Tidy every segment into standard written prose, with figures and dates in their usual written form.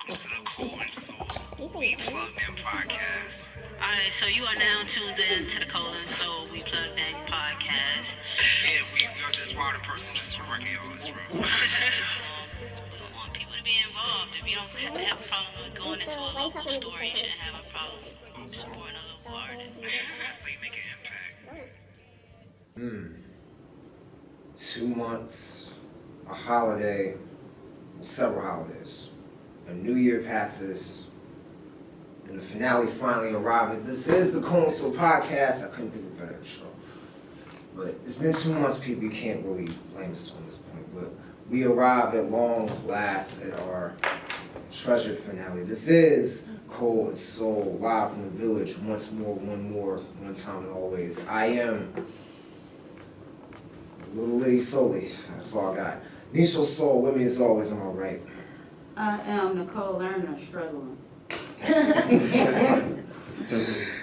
This is a cool and soul. We plugged in podcast. Alright, so you are now tuned in to the Cold and Soul We Plugged In podcast. Yeah, we are just wild person. This is Ricky on this room. We want people to be involved. If you don't have a problem with going into a local store, you shouldn't have a problem supporting a local artist. That's like make an impact. 2 months, a holiday, several holidays. A new year passes, and the finale finally arrived. This is the Cold and Soul podcast. I couldn't think of a better show. But it's been 2 months, people. You can't really blame us on this point. But we arrived at long last at our treasured finale. This is Cold and Soul, live from the village. Once more, one time and always. I am Little Liddy Solely. That's all I got. Nisha Soul, with me as always, am I right? I am Nicole Lerner, struggling.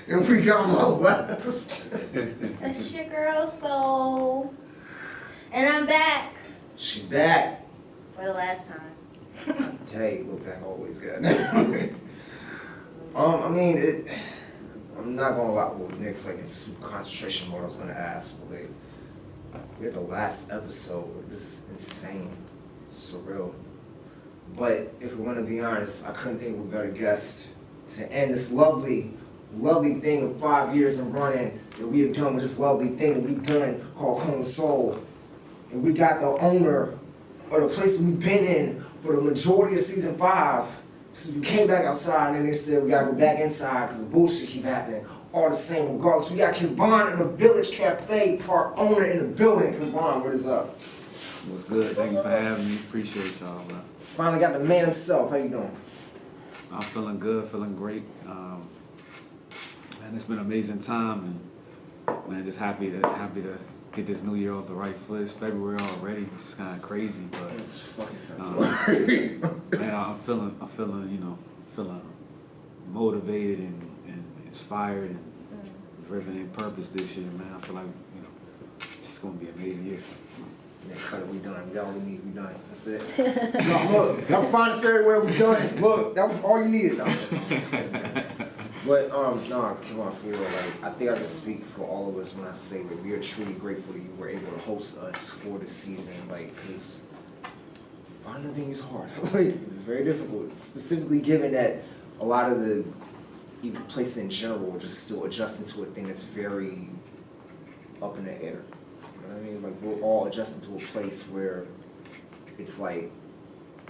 And we got my left. That's your girl, Soul. And I'm back She back. for the last time. Hey, look back, always good. I mean, I'm not gonna lie. Well, Nick's like in super concentration mode. I was gonna ask, but like, we had the last episode. This is insane, surreal. But if we're gonna be honest, I couldn't think of a better guest to end this lovely thing of 5 years in running that we have done with this lovely thing that we've done called Cold and Soul. And we got the owner of the place we've been in for the majority of season 5. So we came back outside and then they said we gotta go back inside because the bullshit keep happening. All the same regardless. We got Kevon in the Village Cafe, part owner in the building. Kevon, what is up? What's good? Thank you for having me. Appreciate y'all, man. Finally got the man himself. How you doing? I'm feeling good, feeling great. Man, it's been an amazing time, and man, just happy to get this new year off the right foot. It's February already, which is kind of crazy, but It's fucking February. man, I'm feeling, feeling motivated and inspired and driven in purpose this year, man. I feel like it's just gonna be an amazing year. Yeah, cut it, we done. We got all we need, we done. That's it. No, look, y'all find us everywhere, we done. Look, that was all you needed. No, but, no, come on, for real. Like, I think I can speak for all of us when I say that we are truly grateful that you were able to host us for this season. Like, because finding a venue is hard. Like, it's very difficult, specifically given that a lot of the even places in general are just still adjusting to a thing that's very up in the air. You know what I mean? Like, we're all adjusting to a place where it's like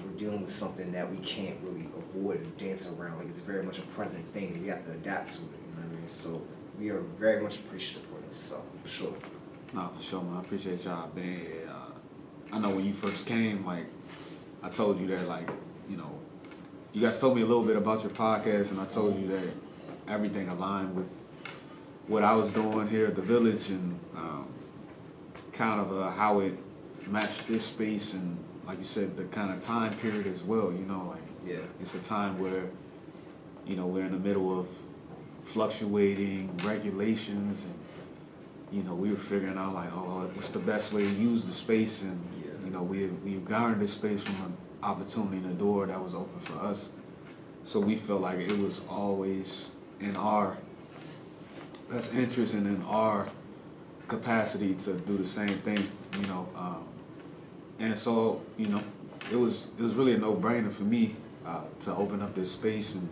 we're dealing with something that we can't really avoid or dance around. Like, it's very much a present thing. We have to adapt to it. You know what I mean? So we are very much appreciative for this. So for sure. No, for sure, man. I appreciate y'all being here. I know when you first came, like, I told you that, like, you guys told me a little bit about your podcast, and I told you that everything aligned with what I was doing here at the village and kind of how it matched this space and, like you said, the kind of time period as well. Yeah. It's a time where, we're in the middle of fluctuating regulations and, we were figuring out like, what's the best way to use the space and, we garnered this space from an opportunity in the door that was open for us. So we felt like it was always in our best interest and in our capacity to do the same thing, and so, it was really a no-brainer for me to open up this space and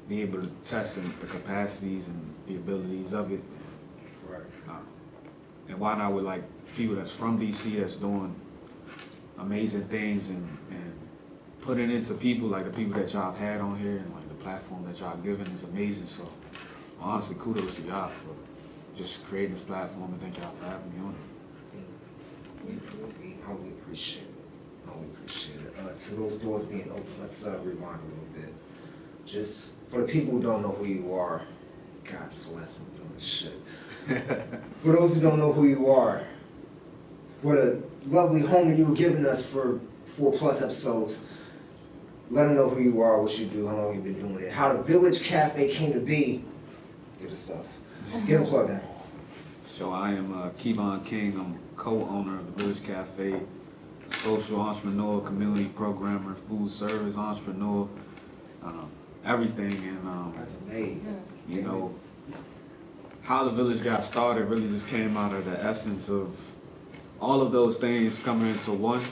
be able to test the capacities and the abilities of it. Right. And why not with like people that's from DC that's doing amazing things and putting into people like the people that y'all have had on here and like the platform that y'all given is amazing. So honestly, kudos to y'all for just creating this platform and thank y'all for having me on it. We humbly appreciate it. To those doors being open, let's rewind a little bit. Just for the people who don't know who you are, God, Celeste, I'm doing this shit. For those who don't know who you are, what a lovely home that you were giving us for 4+ episodes. Let them know who you are, what you do, how long you've been doing it, how the Village Cafe came to be. Get the stuff. Get them plugged in. So I am Kevon King. I'm co-owner of the Village Cafe. social entrepreneur, community programmer, food service entrepreneur, everything. And That's amazing. you know, how the village got started really just came out of the essence of all of those things coming into one.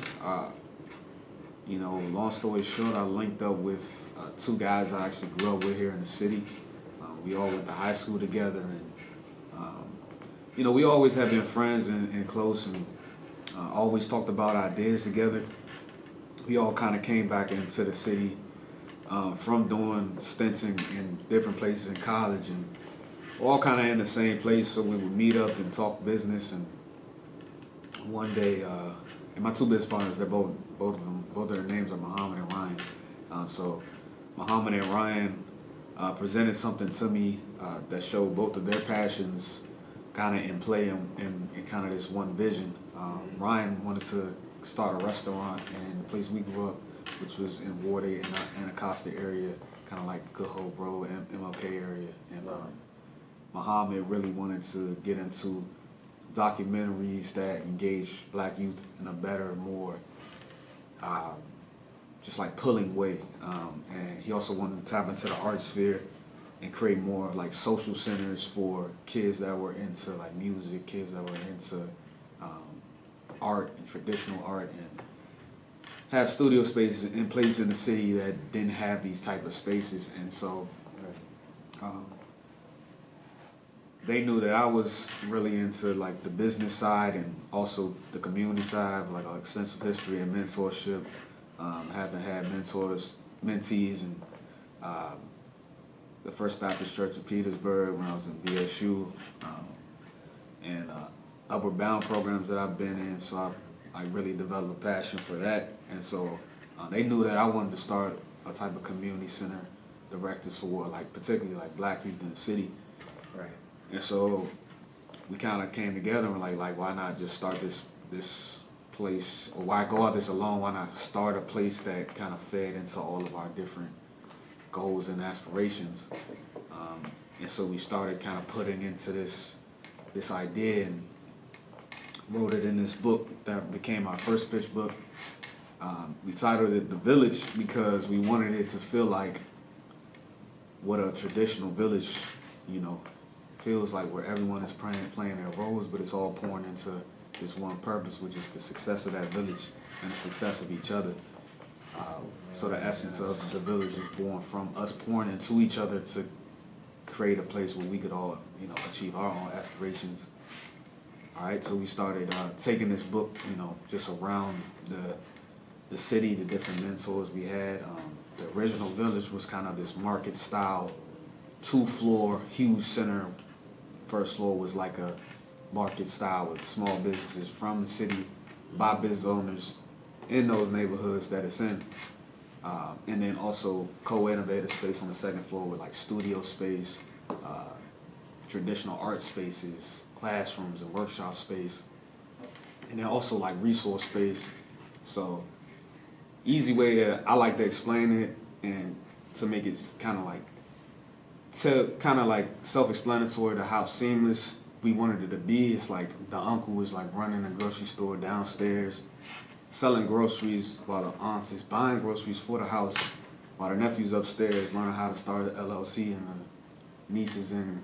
You know, long story short, I linked up with two guys I actually grew up with here in the city. We all went to high school together, and you know, we always have been friends and close, and always talked about ideas together. We all kind of came back into the city from doing stints in different places in college, and all kind of in the same place. So we would meet up and talk business. And one day, and my two business partners, they're both of their names are Muhammad and Ryan. So Muhammad and Ryan presented something to me that showed both of their passions kind of in play in kind of this one vision. Ryan wanted to start a restaurant in the place we grew up, which was in Ward 8 in the Anacostia area, kind of like Good Hope Road, MLK area. And Muhammad really wanted to get into documentaries that engage black youth in a better, more just like pulling way. And he also wanted to tap into the art sphere and create more like social centers for kids that were into like music, kids that were into art and traditional art, and have studio spaces in places in the city that didn't have these type of spaces. And so they knew that I was really into like the business side and also the community side. I have like an extensive history in mentorship, having had mentors, mentees, and the First Baptist Church of Petersburg when I was in VSU, and upward bound programs that I've been in. So I really developed a passion for that. And so they knew that I wanted to start a type of community center directed for like particularly like black youth in the city. Right. And so we kind of came together and like why not just start this place, or why go out this alone? Why not start a place that kind of fed into all of our different goals and aspirations? And so we started kind of putting into this idea and wrote it in this book that became our first pitch book. We titled it The Village because we wanted it to feel like what a traditional village, you know, feels like, where everyone is playing their roles, but it's all pouring into this one purpose, which is the success of that village and the success of each other. So the essence of the village is born from us pouring into each other to create a place where we could all, you know, achieve our own aspirations. All right, so we started taking this book, you know, just around the city, the different mentors we had. The original village was kind of this market style, 2-floor, huge center. First floor was like a market style with small businesses from the city by business owners in those neighborhoods that it's in. And then also co-innovative space on the second floor with like studio space, traditional art spaces, classrooms and workshop space, and then also like resource space. So easy way that I like to explain it and to make it kind of like self-explanatory to how seamless we wanted it to be. It's like the uncle was like running a grocery store downstairs, selling groceries, while the aunts is buying groceries for the house, while the nephew's upstairs learning how to start an LLC, and the niece is in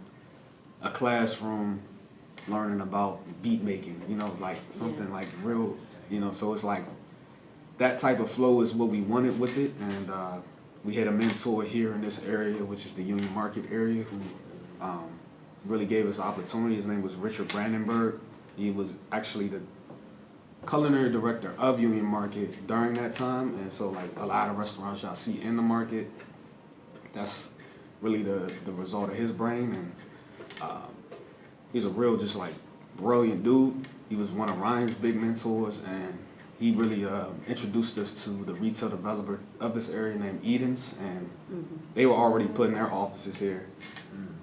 a classroom learning about beat making, you know, like something like real, you know. So it's like that type of flow is what we wanted with it. And we had a mentor here in this area, which is the Union Market area, who really gave us opportunity. His name was Richard Brandenburg. He was actually the culinary director of Union Market during that time. And so like a lot of restaurants y'all see in the market, that's really the result of his brain. And he's a real just like brilliant dude. He was one of Ryan's big mentors, and he really introduced us to the retail developer of this area named Edens, and they were already putting their offices here.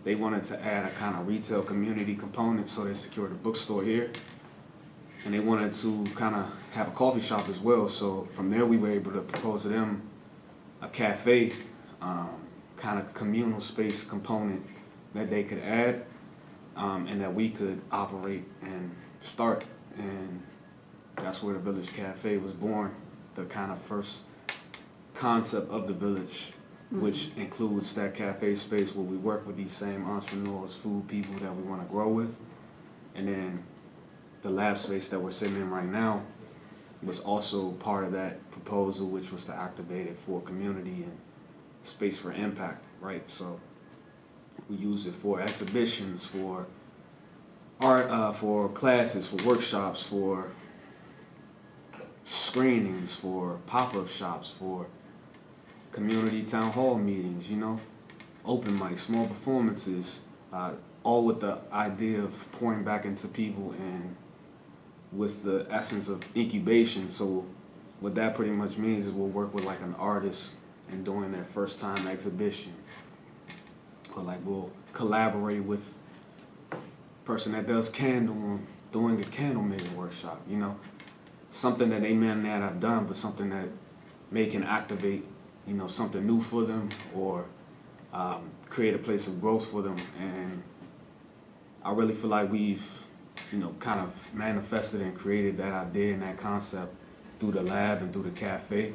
They wanted to add a kind of retail community component, so they secured a bookstore here. And they wanted to kind of have a coffee shop as well. So from there, we were able to propose to them a cafe, kind of communal space component that they could add, and that we could operate and start. And That's where the Village Cafe was born, the kind of first concept of the village, which includes that cafe space where we work with these same entrepreneurs, food people that we want to grow with. And then the lab space that we're sitting in right now was also part of that proposal, which was to activate it for community and space for impact, right? So we use it for exhibitions, for art, for classes, for workshops, for screenings, for pop-up shops, for community town hall meetings, you know, open mics, small performances, all with the idea of pouring back into people and with the essence of incubation. So what that pretty much means is we'll work with like an artist and doing their first time exhibition, or like we'll collaborate with a person that does candle, doing a candle making workshop, you know, something that they may not have done, but something that may can activate, you know, something new for them, or create a place of growth for them. And I really feel like we've, you know, kind of manifested and created that idea and that concept through the lab and through the cafe.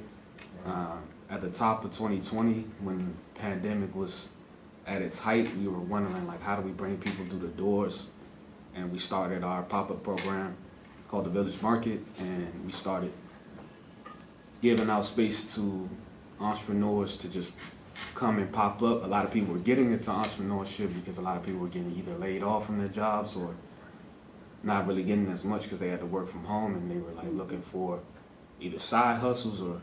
At the top of 2020, when the pandemic was at its height, we were wondering, like, how do we bring people through the doors? And we started our pop-up program called the Village Market, and we started giving out space to entrepreneurs to just come and pop up. A lot of people were getting into entrepreneurship because a lot of people were getting either laid off from their jobs or not really getting as much because they had to work from home, and they were like looking for either side hustles or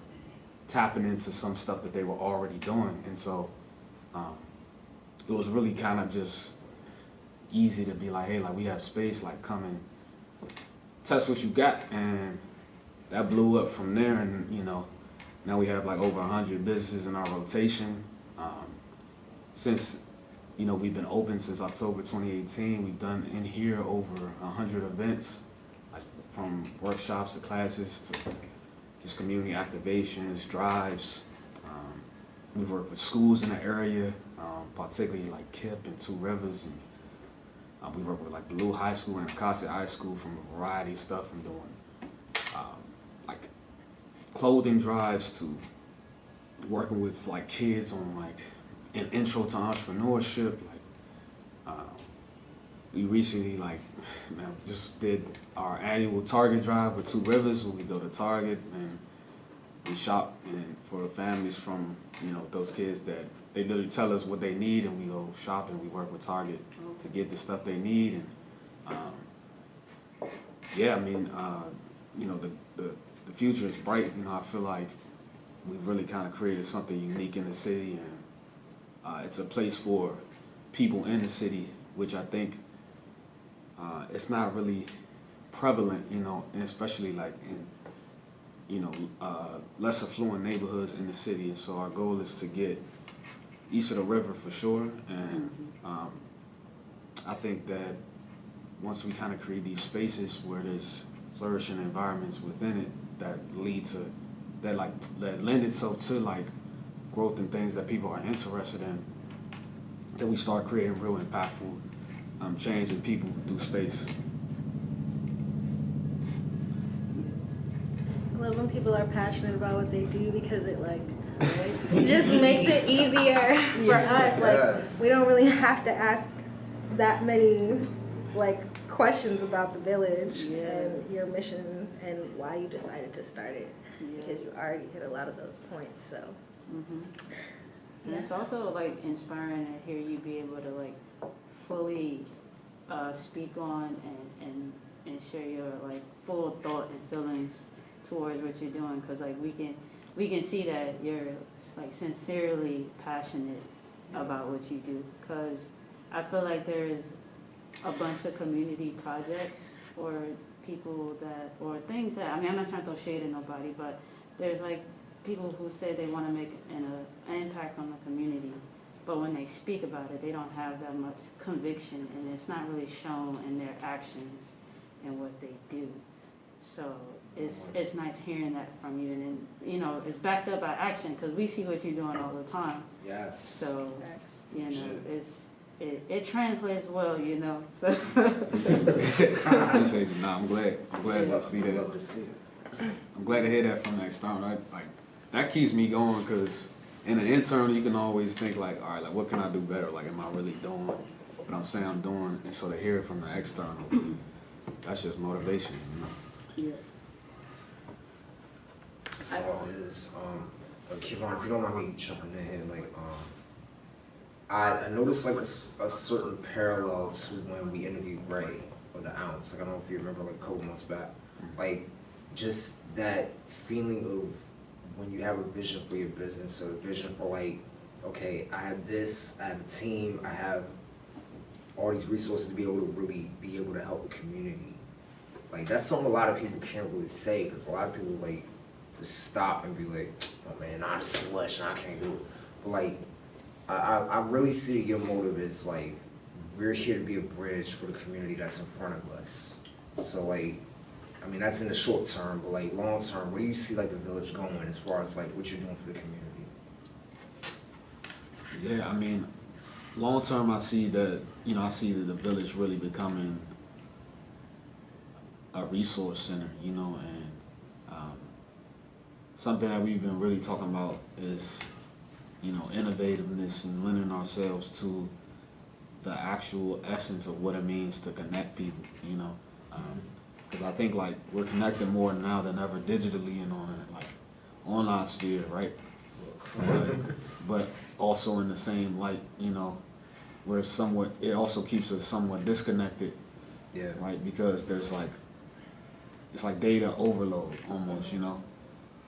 tapping into some stuff that they were already doing. And so it was really kind of just easy to be like, hey, like we have space, like come and test what you got. And that blew up from there. And you know, now we have like over 100 businesses in our rotation. Since, you know, we've been open since October 2018, we've done in here over 100 events, like from workshops to classes to just community activations, drives. We've worked with schools in the area, particularly like KIP and Two Rivers. And we work with like Blue High School and Akasha High School from a variety of stuff, from doing like clothing drives to working with like kids on like an intro to entrepreneurship. Like we recently just did our annual Target drive with Two Rivers, where we go to Target and we shop and for families from, you know, those kids that they literally tell us what they need, and we go shop and we work with Target to get the stuff they need. And yeah, I mean, you know, the future is bright. You know, I feel like we've really kind of created something unique in the city, and it's a place for people in the city, which I think it's not really prevalent, you know, and especially like in, you know, less affluent neighborhoods in the city. And so our goal is to get east of the river for sure. And I think that once we kind of create these spaces where there's flourishing environments within it that lead to, that lend itself to like growth and things that people are interested in, then we start creating real impactful change in people through space. I love when people are passionate about what they do, because it it just makes it easier for us. Like we don't really have to ask that many questions about the village and your mission and why you decided to start it, because you already hit a lot of those points. So and it's also like inspiring to hear you be able to like fully speak on and share your like full thought and feelings towards what you're doing, because like we can see that you're like sincerely passionate about what you do. Because I feel like there's a bunch of community projects or people that, or things that, I mean, I'm not trying to throw shade at nobody, but there's like people who say they want to make an impact on the community, but when they speak about it, they don't have that much conviction, and it's not really shown in their actions and what they do. So it's nice hearing that from you, and you know, it's backed up by action, because we see what you're doing all the time. Yes. So you know, it translates well, you know. So Appreciate you. Nah, I'm glad to see that. Love to see it. I'm glad to hear that from next time. Like that keeps me going because in the internal you can always think like, all right, like what can I do better? Like, am I really doing what I'm saying I'm doing? And so to hear it from the external, that's just motivation, you know. yeah. So is Kevon, if you don't mind me jumping in here, like I noticed like a certain parallel to when we interviewed Ray or the Ounce. Like I don't know if you remember like a couple months back, like just that feeling of when you have a vision for your business or a vision for like, okay, I have this, I have a team, I have all these resources to be able to really be able to help the community. Like that's something a lot of people can't really say because a lot of people like just stop and be like, oh man, nah, this is too much, nah, I can't do it. But like, I really see your motive is like, we're here to be a bridge for the community that's in front of us. So like, I mean, that's in the short term, but like long term, where do you see like the village going as far as like what you're doing for the community? Yeah, I mean, long term, I see that the village really becoming a resource center, you know, and something that we've been really talking about is, you know, innovativeness and lending ourselves to the actual essence of what it means to connect people, you know. Because I think like we're connected more now than ever digitally and on a like online sphere, right? But also in the same light, you know, where it also keeps us somewhat disconnected, Yeah. right? Because there's like, it's like data overload almost, you know.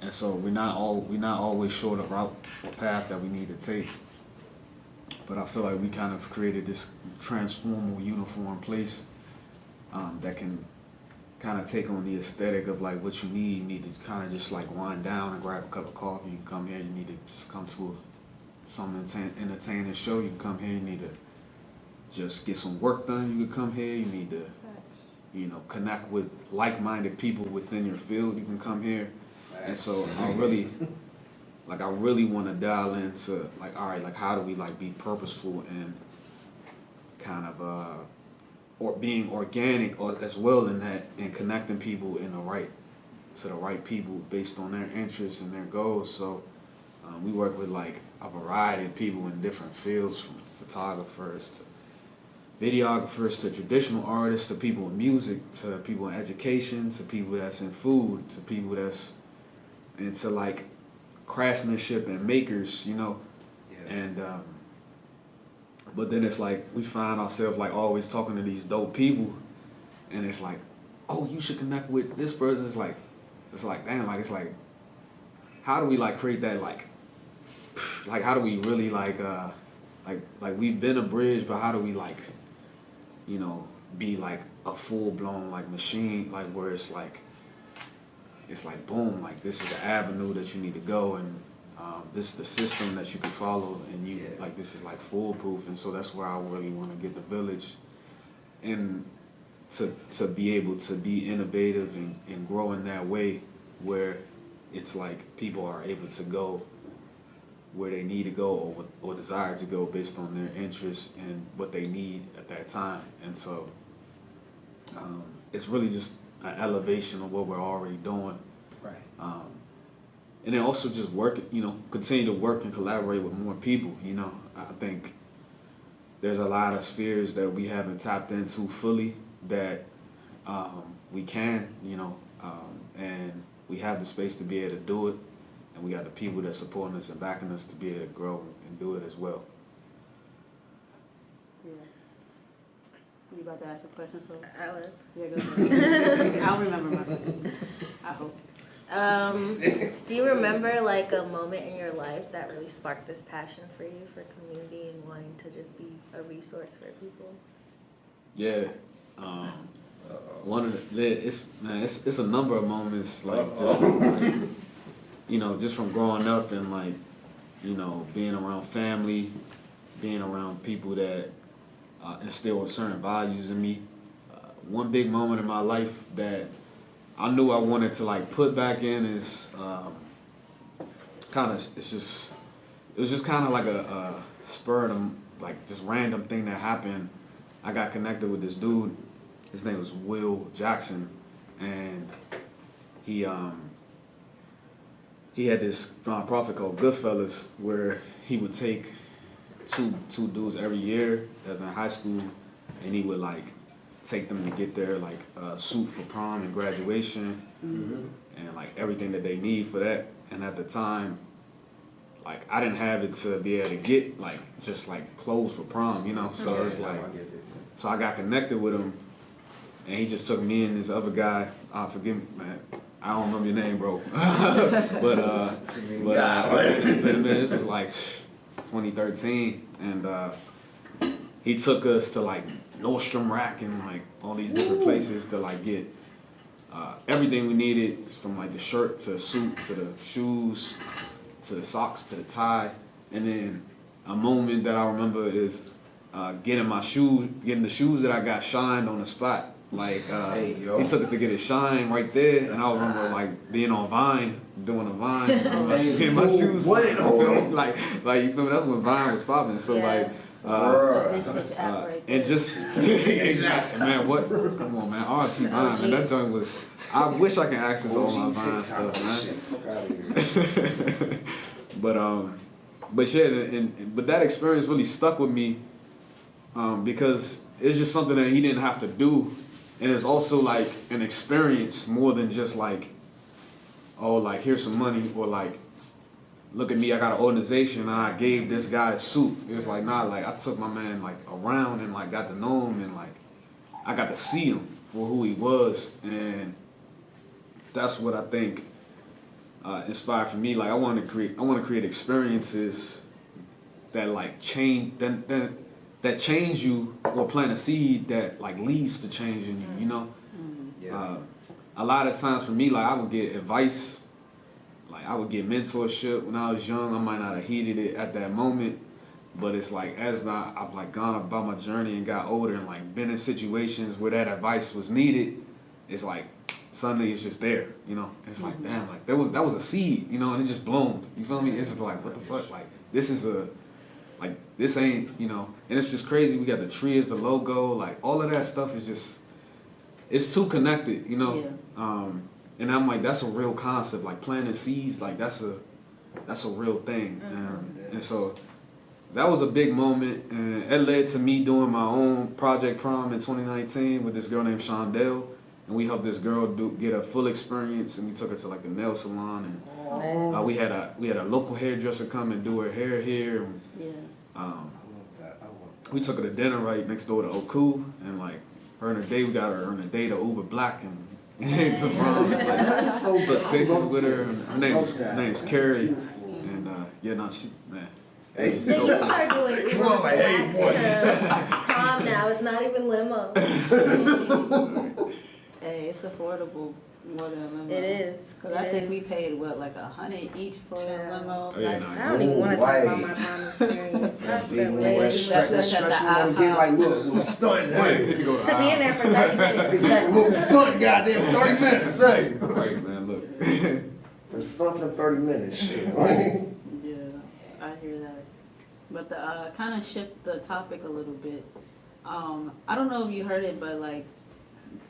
And so we're not always sure the route or path that we need to take. But I feel like we kind of created this transformable, uniform place that can kind of take on the aesthetic of like what you need. You need to kind of just like wind down and grab a cup of coffee. You can come here. You need to just come to some entertaining show. You can come here. You need to just get some work done. You can come here. You need to, you know, connect with like-minded people within your field. You can come here. And so I really want to dial into like, all right, like how do we like be purposeful and kind of or being organic or as well in that and connecting people to the right people based on their interests and their goals. So we work with like a variety of people in different fields, from photographers to videographers to traditional artists to people in music to people in education to people that's in food to people that's into like craftsmanship and makers, you know. Yeah. And but then it's like we find ourselves like always talking to these dope people, and it's like, oh, you should connect with this person. It's like damn, like it's like, how do we like create that like how do we really like we've been a bridge, but how do we like, you know, be like a full blown like machine, like where it's like boom, like this is the avenue that you need to go, and this is the system that you can follow, and you like this is like foolproof. And so that's where I really want to get the village, and to be able to be innovative and grow in that way, where it's like people are able to go where they need to go or desire to go based on their interests and what they need at that time. And so it's really just an elevation of what we're already doing. Right. And then also just work, you know, continue to work and collaborate with more people. You know, I think there's a lot of spheres that we haven't tapped into fully that we can, you know, and we have the space to be able to do it, and we got the people that supporting us and backing us to be able to grow and do it as well. Yeah. You about to ask a question, so? I was. Yeah, go ahead. I'll remember my question. I hope. Do you remember like a moment in your life that really sparked this passion for you for community and wanting to just be a resource for people? Yeah. One of the it's a number of moments like just from, like, you know, just from growing up and like, you know, being around family, being around people that instill certain values in me. One big moment in my life that I knew I wanted to like put back in is it was just kind of like a spur of like this random thing that happened. I got connected with this dude. His name was Will Jackson, and he had this nonprofit called Goodfellas, where he would take two dudes every year that's in high school, and he would like take them to get their like suit for prom and graduation, and like everything that they need for that. And at the time, like I didn't have it to be able to get like just like clothes for prom, you know. So it's like, so I got connected with him, and he just took me and this other guy. Forgive me, man. I don't remember your name, bro. Man, this was like 2013, and he took us to like Nordstrom Rack and like all these different places to like get everything we needed, from like the shirt to the suit to the shoes to the socks to the tie. And then a moment that I remember is getting the shoes that I got shined on the spot. Like he took us to get it shined right there, and I remember like being on Vine, doing a Vine, getting my shoes. Like you feel me? That's when Vine was popping. So like. And just exactly, man. What? Come on, man. R.I.P. Vine, man. That joint was. I wish I can access all my Vine stuff, man. But yeah, but that experience really stuck with me, because it's just something that he didn't have to do, and it's also like an experience more than just like, oh, like here's some money, or like, look at me, I got an organization and I gave this guy a suit. It's like, nah, like I took my man like around and like got to know him, and like I got to see him for who he was. And that's what I think inspired for me. Like I want to create experiences that like change, that change you, or plant a seed that like leads to changing you, you know? A lot of times for me, like I would get advice, like I would get mentorship when I was young. I might not have heeded it at that moment, but it's like as I've like gone about my journey and got older and like been in situations where that advice was needed, it's like suddenly it's just there, you know. And it's like, damn, like that was a seed, you know, and it just bloomed. You feel me? It's just like, what the fuck? Like this ain't, you know. And it's just crazy. We got the tree as the logo, like all of that stuff is just, it's too connected, you know. And I'm like, that's a real concept, like planting seeds, like that's a real thing. And so that was a big moment, and it led to me doing my own Project Prom in 2019 with this girl named Shondell, and we helped this girl get a full experience, and we took her to like the nail salon, and we had a local hairdresser come and do her hair here. And, we took her to dinner right next door to Oku, and like her and her day, we got her on a day to Uber Black and to prom. Like, took pictures with her. And her name's Carrie, and she, man. Hey, you are doing Uber Black to prom now. It's not even limo. Hey, it's affordable more than a limo. It is. Because I think we paid, what, like $100 each for a limo? I don't even want to talk about my prom experience. That's the look, stunt, hey. To be in there for 30 minutes. Exactly, little stunt, goddamn, 30 minutes, hey. Right, man, look. Been stunt for 30 minutes, shit. Yeah, I hear that. But to kind of shift the topic a little bit, I don't know if you heard it, but like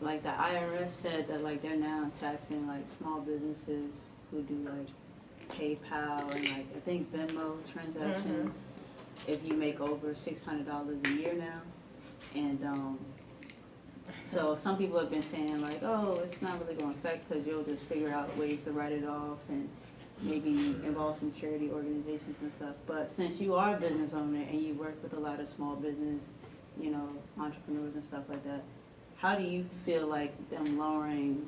the IRS said that like they're now taxing like small businesses who do like PayPal and like I think Venmo transactions if you make over $600 a year now. And so some people have been saying like, oh, it's not really going to affect because you'll just figure out ways to write it off and maybe involve some charity organizations and stuff. But since you are a business owner and you work with a lot of small business, you know, entrepreneurs and stuff like that, how do you feel like them lowering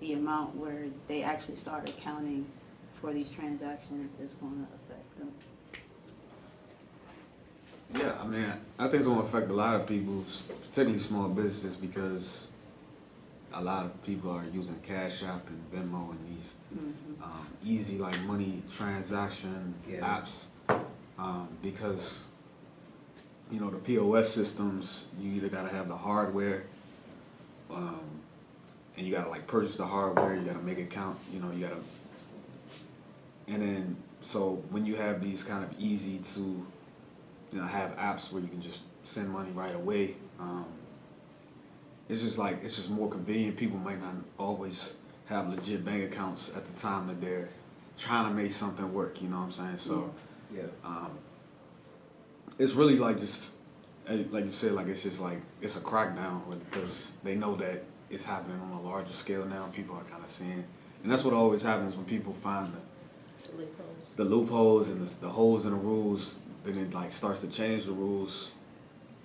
the amount where they actually start accounting for these transactions is going to affect them? Yeah, I mean, I think it's going to affect a lot of people, particularly small businesses, because a lot of people are using Cash App and Venmo and these easy like money transaction apps because, you know, the POS systems, you either got to have the hardware and you got to like purchase the hardware, you got to make it count, you know, you got to, and then so when you have these kind of easy to have apps where you can just send money right away. It's just more convenient. People might not always have legit bank accounts at the time that they're trying to make something work. You know what I'm saying? So, Yeah. It's really like just like you said, like it's just like it's a crackdown because they know that it's happening on a larger scale now. People are kind of seeing, and that's what always happens when people find the loopholes and the holes in the rules. Then it like starts to change the rules.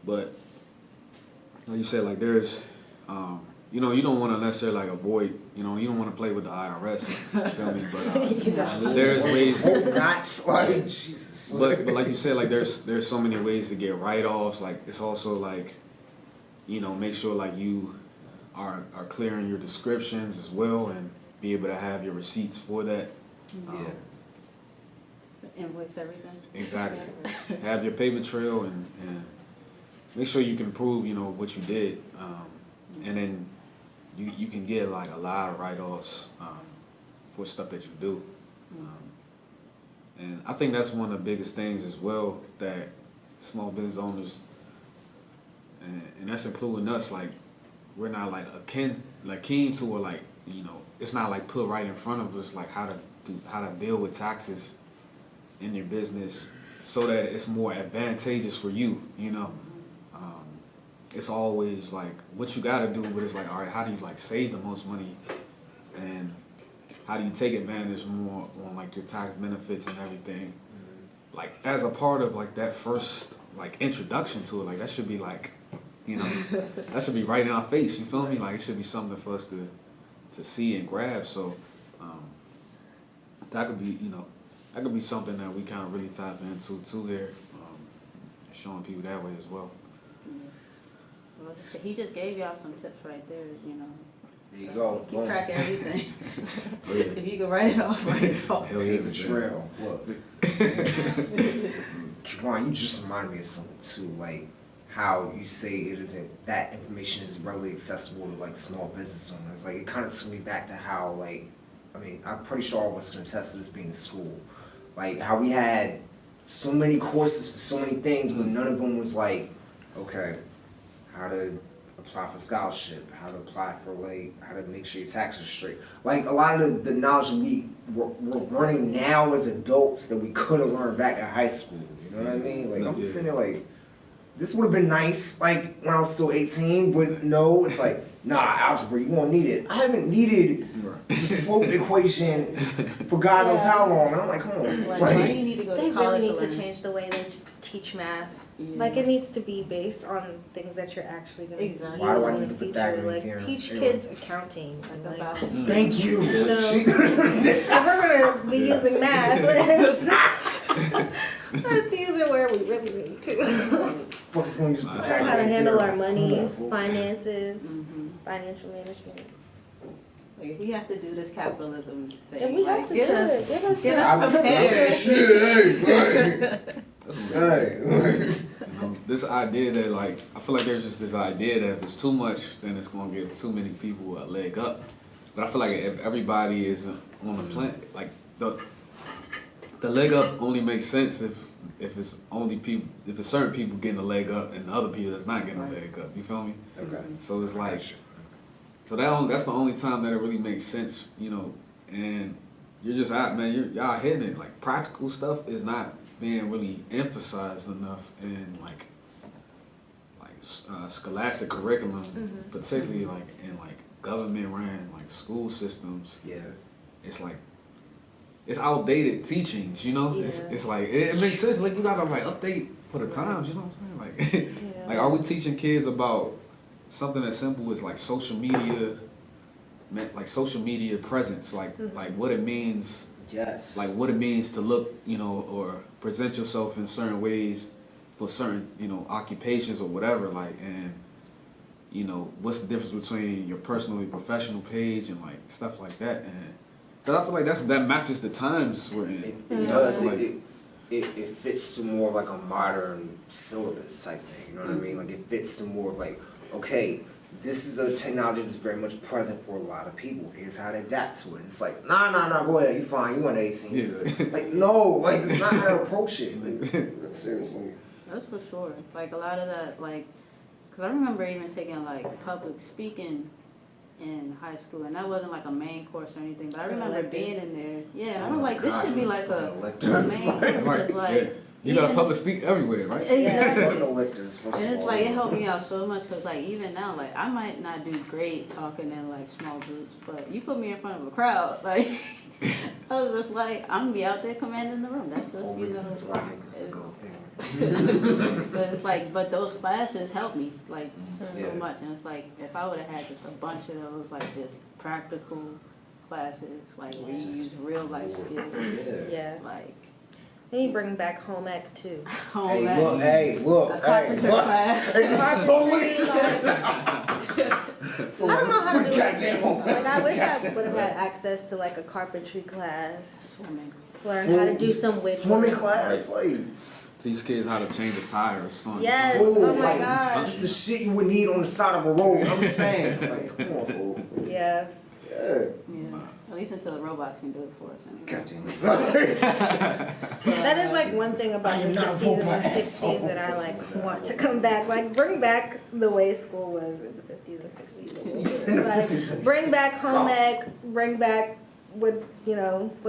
But like you said, like there's, you know, you don't want to necessarily like avoid, you know, you don't want to play with the IRS. You feel me? But there's ways. Not like Jesus. But like you said, like there's so many ways to get write-offs. Like it's also like, you know, make sure like you are clear in your descriptions as well and be able to have your receipts for that. Yeah. Invoice everything. Exactly. Have your paper trail and make sure you can prove, you know, what you did. And then you can get like a lot of write-offs for stuff that you do. And I think that's one of the biggest things as well that small business owners, and that's including us, like we're not like keen to, or like, you know, it's not like put right in front of us like how to deal with taxes in your business so that it's more advantageous for you, you know. It's always like what you gotta do, but it's like, all right, how do you like save the most money and how do you take advantage more on like your tax benefits and everything? Like as a part of like that first like introduction to it, like that should be like, you know, that should be right in our face. You feel me? Like it should be something for us to see and grab. So that could be, you know, that could be something that we kind of really tap into too here, showing people that way as well. Well, he just gave y'all some tips right there, you know. There you go. Keep track of everything. If you can write it off, write it off. Hell yeah, the trail. Look. Kevon, you just reminded me of something too, like how you say it isn't, that information is readily accessible to like small business owners. Like it kind of took me back to how, like, I mean, I'm pretty sure all of us can attest to this being in school. Like how we had so many courses for so many things, but none of them was like, okay, how to apply for scholarship, how to apply for like, how to make sure your taxes are straight. Like a lot of the knowledge we're learning now as adults that we could have learned back in high school. You know what I mean? Like I'm sitting there like, this would have been nice, like when I was still 18, but no, it's like, nah, algebra, you won't need it. I haven't needed the slope equation for God knows how long. And I'm like, come on. Like, why do you need to go They to college really need to to learn? change the way they teach math. Yeah. Like it needs to be based on things that you're actually going to use Exactly. Why do I in need the to put future. that in Like here? teach Anyway. kids accounting and like. About Thank you. No. She- If we're gonna be using math, let's use it where we really need to. Fuck's gonna use Learn how to handle our money, Come on. finances, financial management. Like, if we have to do this capitalism thing, And we like, have to get do us, it. Give us get the- us prepared. Shit, hey, You know, this idea that like, I feel like there's just this idea that if it's too much, then it's gonna give too many people a leg up. But I feel like if everybody is on the plan, like the leg up only makes sense if it's only people, if it's certain people getting a leg up and the other people that's not getting a leg up. You feel me? Okay. So it's like, so that's the only time that it really makes sense, you know. And you're just out, man. Y'all hitting it. Like practical stuff is not being really emphasized enough in like scholastic curriculum, particularly like in like government ran like school systems. Yeah. It's like it's outdated teachings, you know. Yeah. It's like it makes sense. Like you gotta like update for the times, you know what I'm saying? Like like are we teaching kids about something as simple as like social media presence, like what it means. Yes. Like what it means to look, you know, or present yourself in certain ways for certain, you know, occupations or whatever, like, and, you know, what's the difference between your personal and professional page and like stuff like that. And cause I feel like that matches the times we're in. It does. Like, It fits to more like a modern syllabus type thing. You know what I mean? Like it fits to more of like, okay, this is a technology that's very much present for a lot of people. Here's how to adapt to it. It's like, nah, go ahead, you fine, you on 18, you good. Like, no, like, it's not how to approach it. Like, seriously. That's for sure. Like a lot of that, like, cause I remember even taking like public speaking in high school, and that wasn't like a main course or anything. But I remember being in there. Yeah, and I was like, this should be like a main course. It's like you got to public speak everywhere, right? Exactly. Electives, And it's like it helped me out so much because like even now like I might not do great talking in like small groups, but you put me in front of a crowd like I was just like I'm gonna be out there commanding the room. That's just you know. But it's like but those classes helped me like so much, and it's like if I would have had just a bunch of those like just practical classes like where you use real life skills. Yeah. Like. Then you bring back home ec too. Home ec. Look, A carpenter class. Carpentry, I don't know how to do it. Like I wish I would have had access to like a carpentry class. Swimming. Learn how to do some wood. Swimming class, like Teach kids how to change a tire or something. Yes. Oh my like, gosh. just the shit you would need on the side of a road. I'm saying, like, come on, fool. Yeah. Yeah. Yeah. At least until the robots can do it for us. Anyway. Goddamn. That is like one thing about the 50s and the 60s that I like want to come back. Like bring back the way school was in the 50s and 60s. Like bring back home ec, bring back wood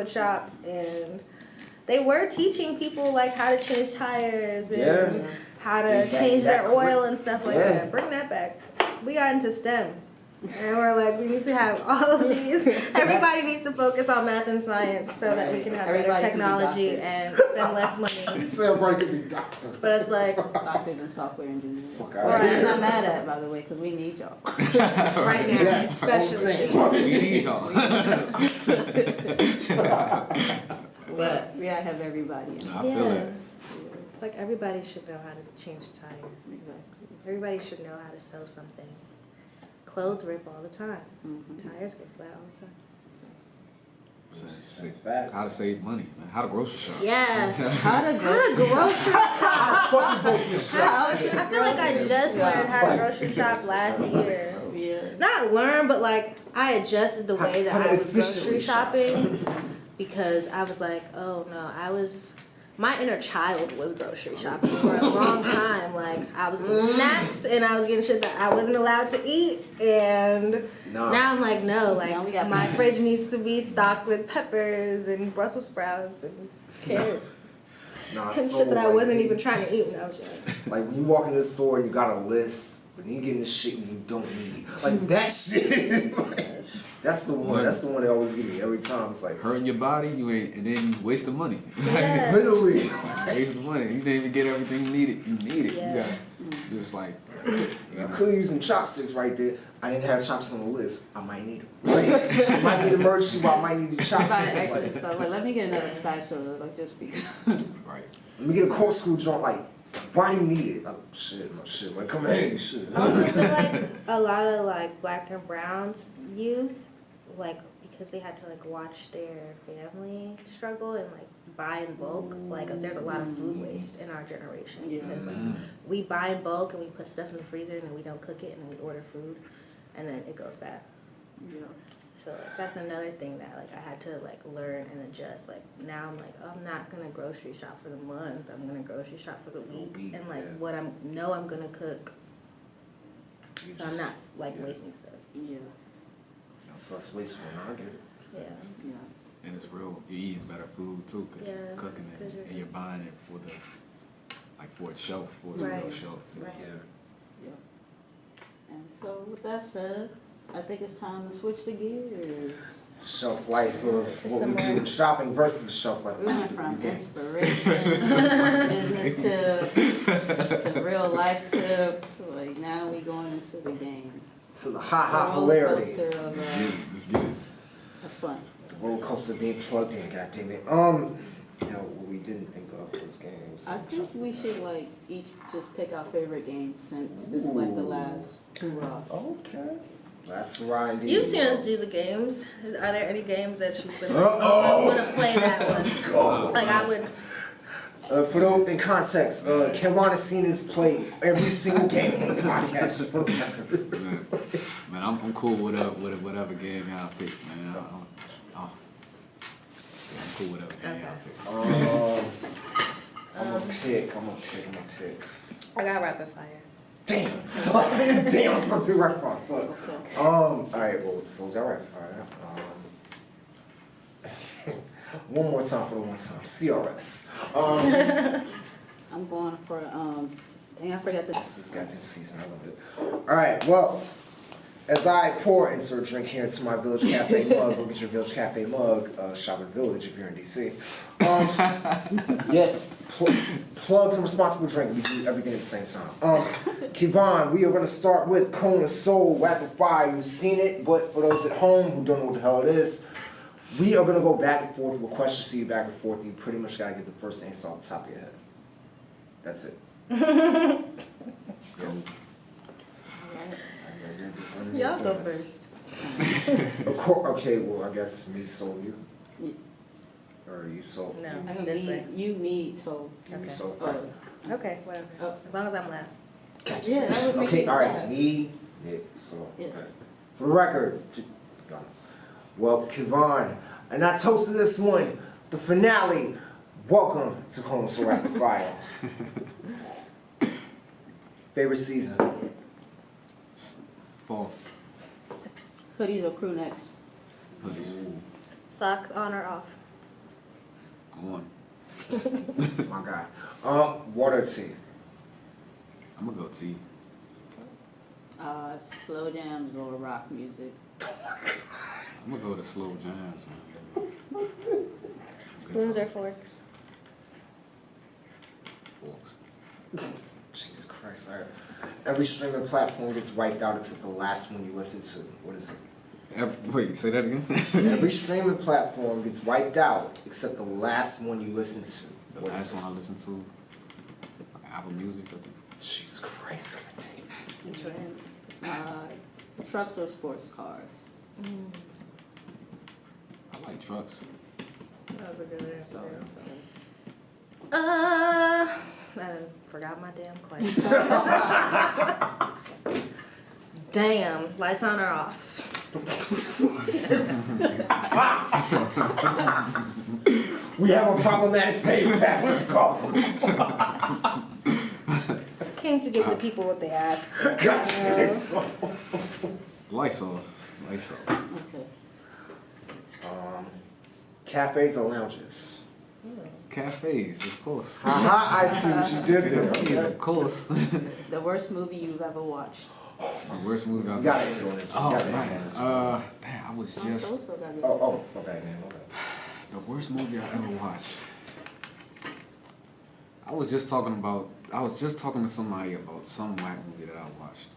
shop, and they were teaching people like how to change tires and how to change their oil and stuff like that. Bring that back. We got into STEM. And we're like, we need to have all of these. Everybody needs to focus on math and science so that we can have better technology and spend less money. Everybody can be doctors. But it's like doctors and software engineers. Right. I'm not mad at it, by the way, because we need y'all. right now, especially. We need y'all. But we gotta have everybody in. I feel it. Like everybody should know how to change a tire. Exactly. Everybody should know how to sew something. Clothes rip all the time. Mm-hmm. Tires get flat all the time. How to save money, man. How to grocery shop. Yeah. How to grocery shop. Fucking grocery shop. I feel like I just learned how to grocery shop last year. Yeah. Not learn, but like I adjusted the way that How to I was efficiently grocery shopping because I was like, oh no, my inner child was grocery shopping for a long time. Like I was getting snacks and I was getting shit that I wasn't allowed to eat, and now I'm like, no, like my fridge needs to be stocked with peppers and Brussels sprouts and carrots. And shit that I wasn't even trying to eat when I was young. Like when you walk in the store and you got a list, but then you get the shit you don't need. Like that shit. That's the one. That's the one that always give me every time. It's like hurting your body, you ain't, and then you waste the money. Yeah. literally Waste the money. You didn't even get everything you needed. You need it. Yeah. You got just like. I could use some chopsticks right there. I didn't have chopsticks on the list. I might need them. Like, I might need an emergency, but I might need the chopsticks. Like, stuff. Like, let me get another spatula, like just because. Right. Let me get a corkscrew joint. Like, why do you need it? Like, shit. Like, come in, shit. I also feel like a lot of like black and browns youth, like because they had to like watch their family struggle and like buy in bulk. Like there's a lot of food waste in our generation because like we buy in bulk and we put stuff in the freezer and then we don't cook it and then we order food and then it goes bad. Yeah. So like, that's another thing that like I had to like learn and adjust. Like now I'm like, oh, I'm not gonna grocery shop for the month. I'm gonna grocery shop for the week and like what I'm gonna cook. So I'm not like wasting stuff. Yeah. So it's wasteful. No, I get it. Yeah. Yeah. And it's real. You're eating better food too, cause you're cooking it, and you're buying it for the, like for its shelf, for its real shelf. Right. Yeah. And so with that said, I think it's time to switch the gears. Shelf life of what we do in shopping versus the shelf life. We went from inspiration, business to real life tips. Like now we going into the game. To the hilarity. Roller coaster of, Just get it. of fun. The roller coaster being plugged in, goddammit. What we didn't think of was games. I think we should like each just pick our favorite game since this is like the last hurrah. Okay. That's right. Indeed. You've seen us do the games. Are there any games that you've been like, I want to play that one? Like I would. For those in context, Kevon has seen us play every single game on the podcast. For the record. Man, I'm cool with whatever game y'all pick, man. I'm cool with whatever game y'all pick. I'm okay pick. I got rapid fire. Damn. Damn, I was gonna pick rapid fire. Fuck. Alright, well, so it's got rapid fire. One more time for the one time. CRS. I'm going for dang, I forgot the. This is goddamn season. I love it. Alright, well, as I pour insert drink here into my Village Cafe mug, go get your Village Cafe mug, shop at Village if you're in DC. Plug some responsible drink. We do everything at the same time. Kevon, we are going to start with Cone of Soul, Rapid Fire. You've seen it, but for those at home who don't know what the hell it is, we are going to go back and forth with questions to you back and forth. You pretty much got to get the first answer off the top of your head. That's it. Y'all go first. Okay, well, I guess me sold you. Or you sold No, I this way. you, me, so. You Okay. sold. Okay, whatever. As long as I'm last. Yeah, that would make Okay, it all right. bad. Me, Nick, so. Yeah. Okay. For the record, well, Kevon, and I toasted this one, the finale. Welcome to Cone So Rapid Fire. Favorite season? Fall. Hoodies or crew necks? Hoodies. Socks on or off? On. My guy. Water or tea? I'm gonna go tea. Slow jams or rock music? I'm gonna go to slow jams, man. Spoons or forks? Forks. Jesus Christ. All right. Every streaming platform gets wiped out except the last one you listen to. What is it? Wait, say that again? Every streaming platform gets wiped out except the last one you listen to. The What is last it? one I listened to, Apple Music, I think. Jesus Christ. Which one? Trucks or sports cars? I like trucks. That was a good answer. I forgot my damn question. Damn, lights on or off? We have a problematic favorite. Let's go. Came to give the people what they asked for. Gotcha. Lights off. Lights off. Okay. Cafes or lounges? Cafes, of course. Haha, I see what you did there. Cafes, Okay. of course. The worst movie you've ever watched? My worst movie You I've gotta end on this. You Oh gotta end man. on this. Damn, I was Tom just Sosa got it. Oh, okay, man. Okay. the worst movie I ever watched. I was just talking to somebody about some white movie that I watched.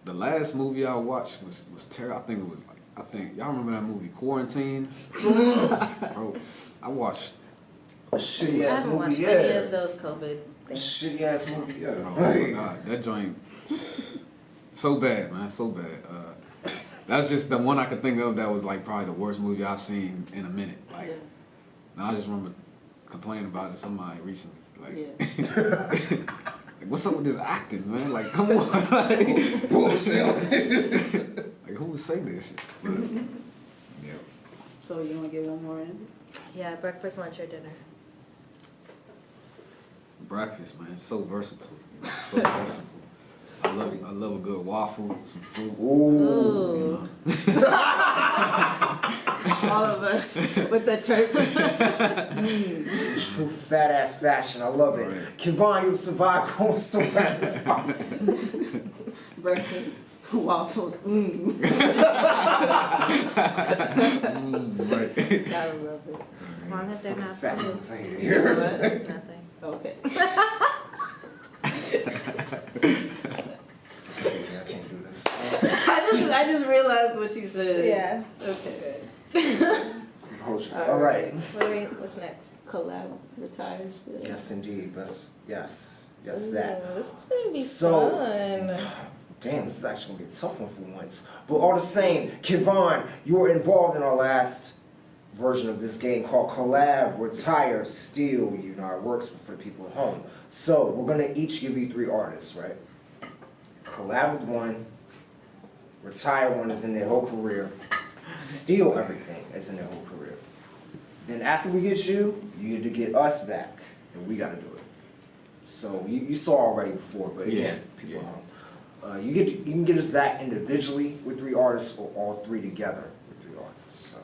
The last movie I watched was terrible. I think y'all remember that movie Quarantine? Bro, I watched. Shitty I ass haven't watched movie, any yeah. of those COVID things. Shitty ass movie, yeah. Oh my god, that joint, so bad, man, so bad. That's just the one I could think of that was like probably the worst movie I've seen in a minute. Like, Yeah. and I just remember complaining about it to somebody recently. Like, like, what's up with this acting, man? Like, come on, like, Bullshit. like who would say this shit? But, yeah, So you want to get one more in? Yeah, breakfast, lunch, or dinner. breakfast, man, it's so versatile. You know, so versatile. I love a good waffle, some fruit. Ooh. You know. All of us with the church. True fat ass fashion, I love it. Right. Kevon, you survive Cone So Rapid Fire. Breakfast, waffles. Right. Gotta love it. As long as they're not Fat food. ones ain't here. Nothing. Okay. I can't do this. I just realized what you said. Yeah. Okay. All right. What's next? Collab retires. Yes, indeed. Yes, Ooh, that. This is gonna be So- fun. Damn, this is actually gonna be a tough one for once. But all the same, Kevon, you were involved in our last version of this game called Collab, Retire, Steal. You know, it works for the people at home. So we're gonna each give you 3 artists, right? Collab with one, retire one is in their whole career, steal everything that's in their whole career. Then after we get you, you get to get us back, and we gotta do it. So you saw already before, but again, people at home. You can get us back individually with 3 artists, or all 3 together with 3 artists. So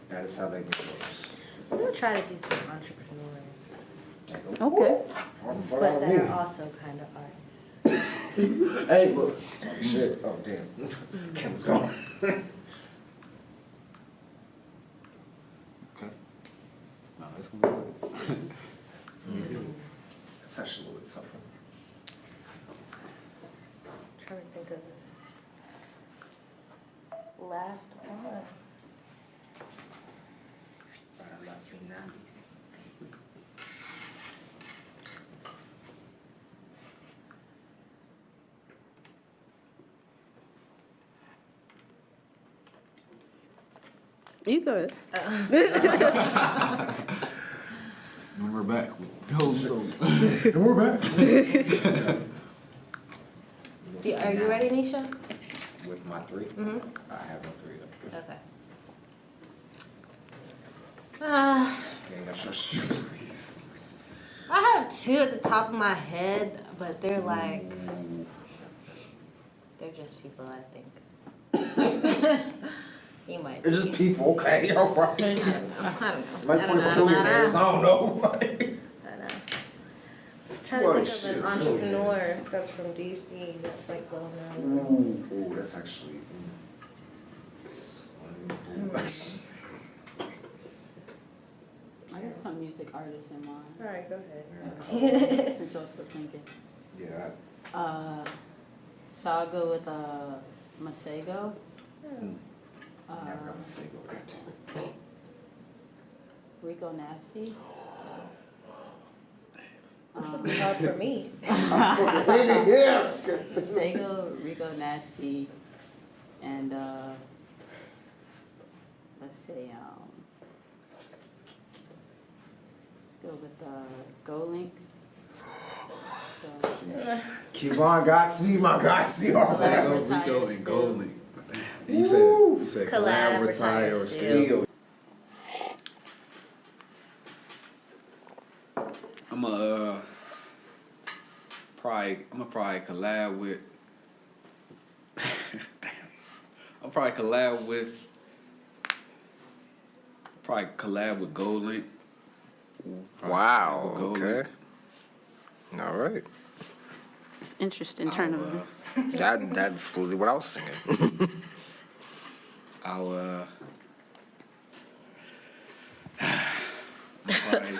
that is how that goes. I'm gonna try to do some entrepreneurs, Okay. but that are also kind of artists. Hey, look. Shit. Oh, damn. Camera's gone. Okay. No, that's gonna be good. It's actually a little tougher. I'm trying to think of the last one. You good? And we're back. And we're back. Are you ready, Nisha? With my 3? Mm-hmm. I have no 3 up. Okay. Yeah, got your shoes. I have 2 at the top of my head, but they're like, they're just people, I think. You might. They're just people, okay? All right. I don't know. Might I don't flip know. billionaires, I don't know. I know. I'm trying to What think of shit, an entrepreneur that's from DC that's like well known. Ooh, that's actually. I got some music artists in mind. All right, go ahead. Since y'all still thinking. Yeah. So I'll go with Masego. I never got a single cut. Rico Nasty. It'd be hard for me. Yeah. Masego, Rico Nasty, and let's see, let's go with GoLink. So, Kevon got me, my God, see all that. Rico and GoLink. You said Collab, retire, or still. steal. I'm gonna probably collab with. Damn. I'll probably collab with GoLink. Wow, Probably okay. All right. it's interesting turn of events. That's literally what I was singing. I'll probably,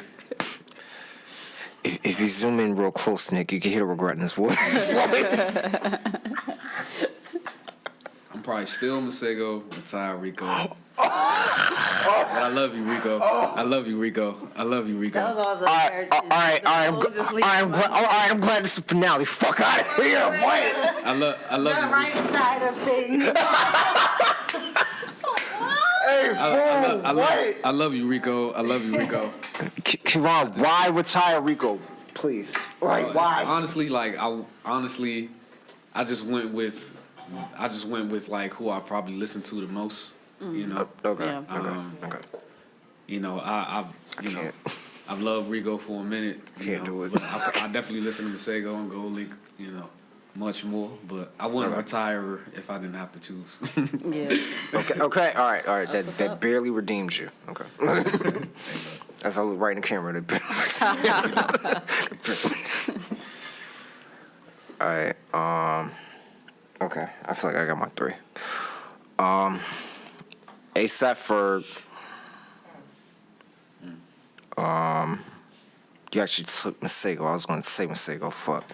If you zoom in real close, Nick, you can hear the regret in his voice. I'm probably still Masego, retire Rico. But I love you, Rico. I love you, Rico. I love you, Rico. That was all the I'm glad this is the finale. Fuck out of here, boy. I love The you, right Rico. side of things. Hey, I love you, Rico. I love you, Rico. Kevon, why retire Rico? Please. Like, why? Honestly, I just went with like who I probably listen to the most. You know. Okay. Yeah. Okay. You know, I've loved Rico for a minute. Can't do it. But I definitely listen to Masego and GoLink, you know, much more. But I wouldn't retire if I didn't have to choose. Yeah. Okay. All right. That's what's That up. barely redeems you. Okay. As I look right in the camera, all right. Okay. I feel like I got my 3. ASAP Ferg. You actually took Masego. I was going to say Masego. Fuck.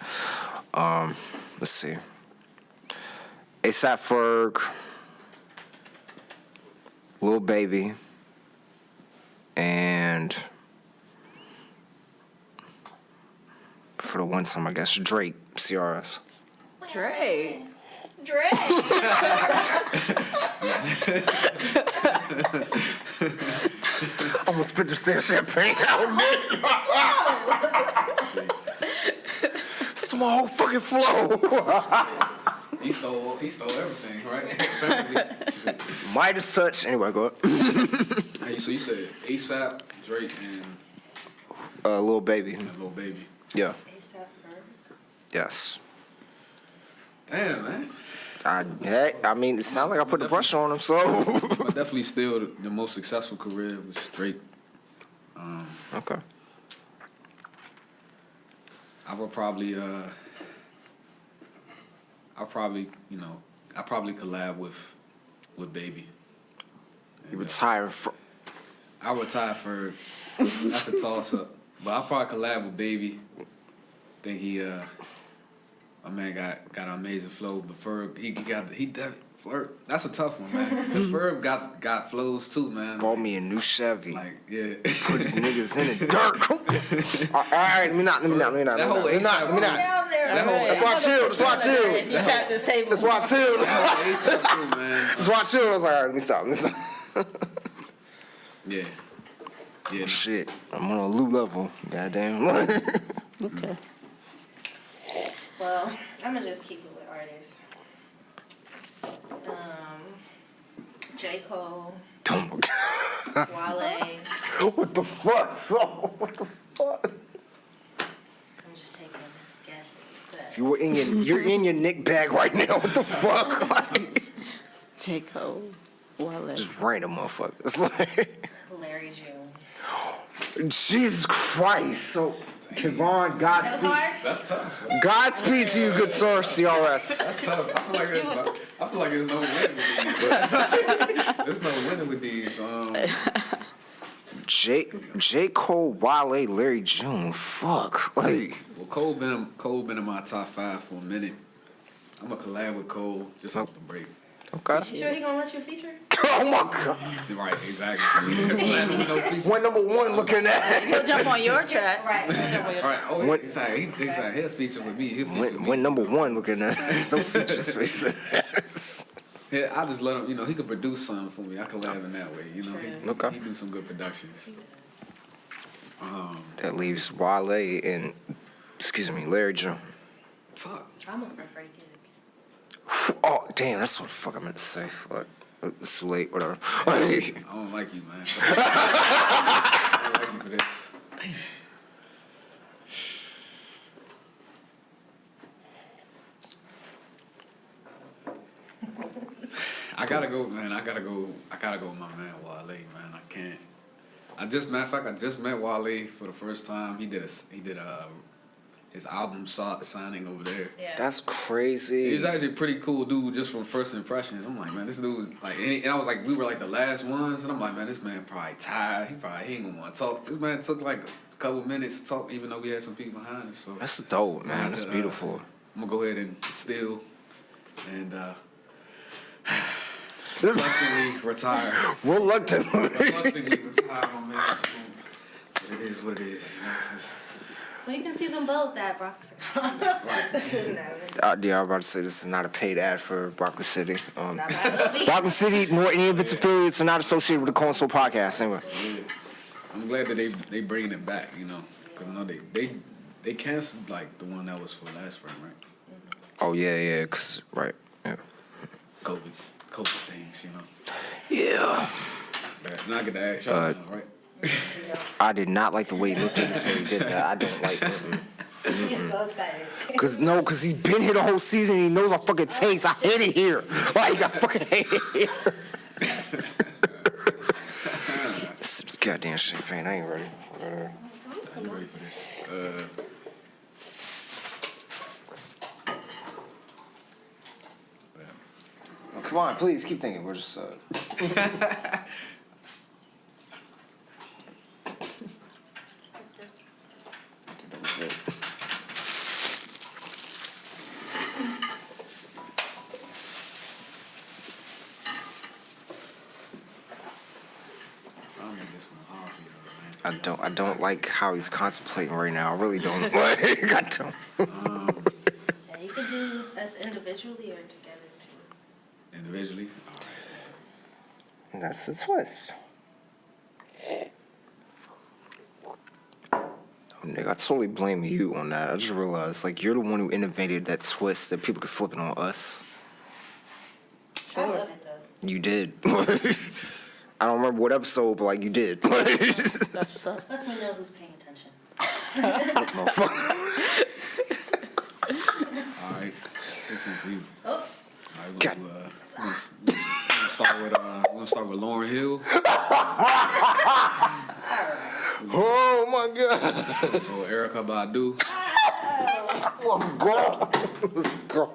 Let's see. ASAP Ferg. Lil Baby. And for the one time, I guess, Drake, CRS. Drake. I'm gonna spit this damn champagne out, man. It's my whole fucking flow. He stole everything, right? Midas touch. Anyway, go ahead. Hey, so you said ASAP, Drake, and Lil Baby. Lil Baby. Yeah. ASAP Ferg. Yes. Damn, man. I mean, it sounds like I put the pressure on him, so. But definitely still the most successful career was Drake. Okay. I would probably, I probably collab with Baby. You retire from. I retire for. That's a toss up, but I'll probably collab with Baby. Think my man got an amazing flow, but Ferg Flirt. That's a tough one, man. Cause Ferg got flows too, man. Bought me a new Chevy. Like, yeah. Put these niggas in the dirt. All right, let me not. That whole ASAP. That's why I chilled. That's why I chilled. If you tap this table. That's why I chilled. ASAP too, man. That's why I chilled. I was like, all right, let me stop. Yeah. Yeah. Shit, I'm on a loop level. Goddamn. Okay. Well, I'm gonna just keep it with artists. J. Cole, Oh my God. Wale. What the fuck? So, what the fuck? I'm just taking guesses. But You're in your Nick bag right now. What the fuck? Like, J. Cole, Wale. just random motherfuckers. Larry June. Jesus Christ. So, Kevon, Godspeed. That's tough. Godspeed to you, good sir, CRS. That's tough. I feel like there's no winning with these. There's no winning with these. J. Cole, Wale, Larry June. Fuck. Like, Well, Cole been in my top 5 for a minute. I'm gonna collab with Cole just off the break. okay. You sure he gonna let you feature? Oh my God. See, right, exactly. Collab with no feature. When number one looking at. He'll jump on your track. Right. All right. Oh, When- he'll feature with me. He'll feature with me. When number one looking at. There's no features face. Yeah, I just let him. He could produce something for me. I collab in that way. Okay. He do some good productions. That leaves Wale and, Larry June. Fuck. I almost said Freddie Gibbs. Oh, damn, that's what the fuck I meant to say. Fuck. It's too late, whatever. I don't like you, man. I don't like you for this. I gotta go, man. I gotta go with my man Wale, man. I can't. I just met Wale for the first time. He did his album signing over there. Yeah. That's crazy. He's actually a pretty cool dude just from first impressions. I'm like, man, this dude was like, and I was like, we were like the last ones, and I'm like, man, this man probably tired. He ain't gonna want to talk. This man took like a couple minutes to talk, even though we had some people behind us. So That's dope, man. That's beautiful. I'm gonna go ahead and steal and reluctantly retire. Reluctantly. Reluctantly retire, my man. But it is what it is. Well, you can see them both at Brock's. This is never. Yeah, I was about to say this is not a paid ad for Broccoli City. Not that will be. Broccoli City, nor any of its affiliates are not associated with the Cold Soul Podcast. Anyway. Yeah. I'm glad that they bringing it back, because I know they canceled like the one that was for last spring, right? Oh yeah, right, yeah. COVID things, Yeah. But now I get to ask y'all, now, right? I did not like the way he looked at us when he did that. I don't like it. You get so excited. Cause he's been here the whole season. He knows I fucking taste. I hate it here. Like I fucking hate it here. This goddamn champagne. I ain't ready. Whatever. I'm ready for this. Come on, please keep thinking. We're just. I don't like how he's contemplating right now. I really don't. Like, I don't. Yeah, you could do us individually or together too. Individually? That's a twist. Oh, nigga, I totally blame you on that. I just realized, like, you're the one who innovated that twist that people could flip it on us. You did. I don't remember what episode, but like you did. That's what's up. Lets me know who's paying attention. All right, this one for you. Oh. All right, we're gonna start with Lauryn Hill. Oh my God. Or Erykah Badu. Let's go. Let's go.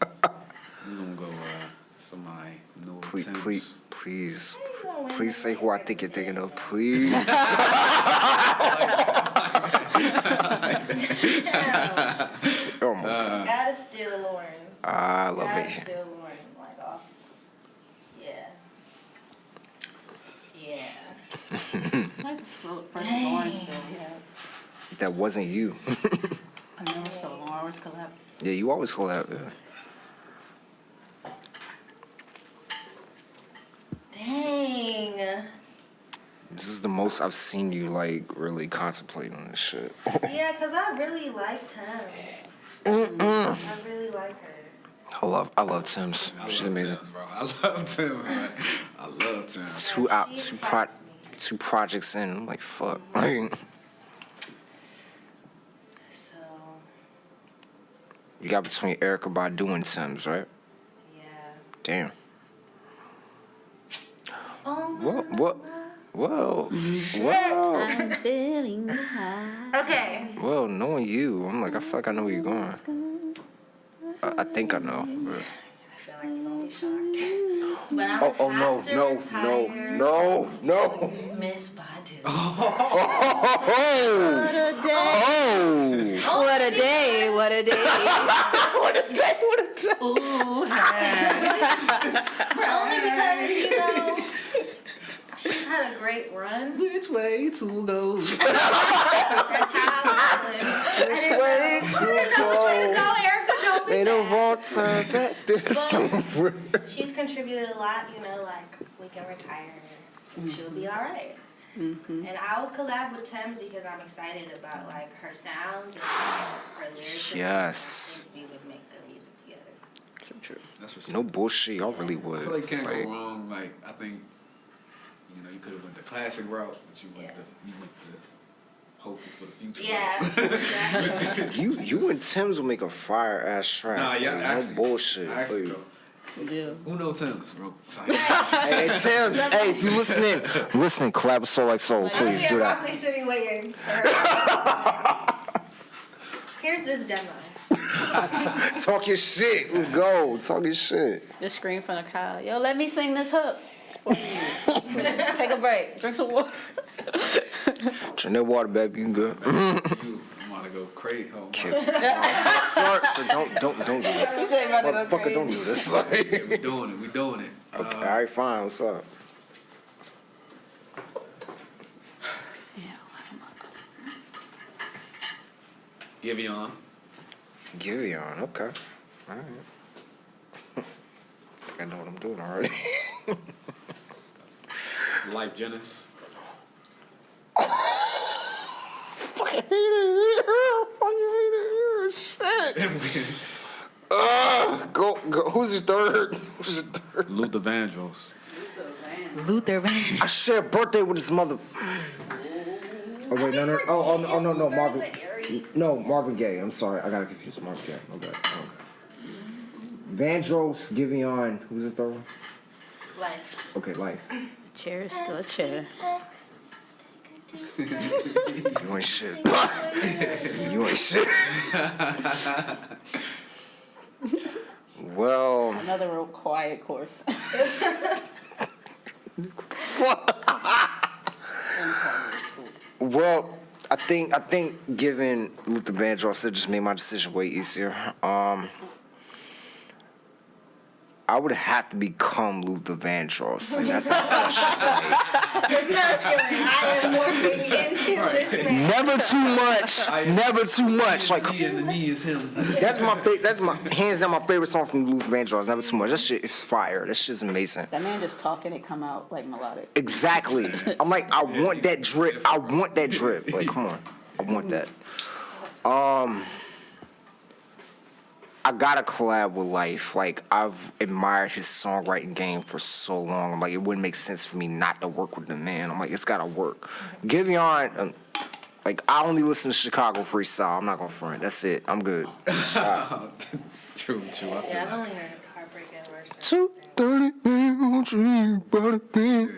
We're gonna go somebody no Please, Thames. please say who I think you're thinking of. Please. Oh my God. Gotta steal Lauren. I love Gotta it. steal Lauren. Like off. Yeah. Yeah. I just feel the first Lauren still, yeah. That wasn't you. I never saw Lauren's collab. Yeah, you always collab. Yeah. Dang. This is the most I've seen you like really contemplate on this shit. Yeah, because I really like Thames. I really like her. I love Tim's. I She's love amazing. Thames, bro. I love Thames, man. I love Thames. She excites me. Two projects in. I'm like fuck. You So, got between Erykah Badu and Tim's, right? yeah. Damn. Oh, What? Well, I'm feeling high. Okay. well, knowing you, I'm like, I feel like I know where you're going. I think I know. But... I feel like you're going to be shocked. But I'm Oh no, no. Miss Badu. Oh, What a day, what a day. what a day. Ooh, only because, you know, she's had a great run. Which way to go? That's how I was feeling. Which way to I didn't know which way to go, Erica. Don't be They don't mad. want to back this somewhere. She's contributed a lot, you know, like we can retire and she'll be all right. And I'll collab with Thames because I'm excited about like her sounds and her lyrics. Yes. I think we would make good music together. That's what's No bullshit. Y'all really I would. feel like you can't go wrong. Like I think, you know, you could have went the classic route, but you went the hopeful for the future. Yeah, exactly. You and Tim's will make a fire ass track. Nah, yeah, Like, actually, no bullshit. Actually, Like, bro. Yeah. Who knows Thames, bro? It's like, hey, Tim's, hey, if you listening, listen, collab with Soul Like Soul, please do I'm that. probably sitting waiting for her. Here's this demo. Talk your shit. Let's go. Talk your shit. Just scream from the crowd. Yo, let me sing this hook for you. Take a break. Drink some water. Drink that water, baby. You good? I'm about to go crazy. Oh, Sorry, don't do this. She said about to go Motherfucker, crazy. don't do this. we doing it. Okay, all right, fine. What's up? Kevon. Giveon, okay. All right. I know what I'm doing already. Life Jennings. Fucking hate it. Fucking hate it. Shit. Go. Who's your third? Who's your third? Luther Vandross. Luther Vandross. I share a birthday with his mother. Oh wait, no. Oh no, Marvin. No, Marvin Gaye. I'm sorry, I got confused. Marvin Gaye. Okay. Vandross, Giveon. Who's the third one? Life. Okay, Life. Chair is still a chair. You ain't shit. You ain't shit. Well. Another real quiet course. Well, I think giving Luther Vandross, it just made my decision way easier. I would have to become Luther Vandross. Like, that's not that There's no stealing. I am morphing into this man. Never too much. Never too much. Like Me and the knee is him. that's my hands down my favorite song from Luther Vandross. Never too much. That shit is fire. That shit's amazing. That man just talking, it come out like melodic. Exactly. I'm like, I want that drip. I want that drip. Like, come on. I want that. I gotta collab with Life. Like, I've admired his songwriting game for so long. I'm like, it wouldn't make sense for me not to work with the man. I'm like, it's gotta work. Giveon, like, I only listen to Chicago freestyle. I'm not gonna front. That's it. I'm good. True. Yeah, I've only heard Heartbreak and Worse. 2:30.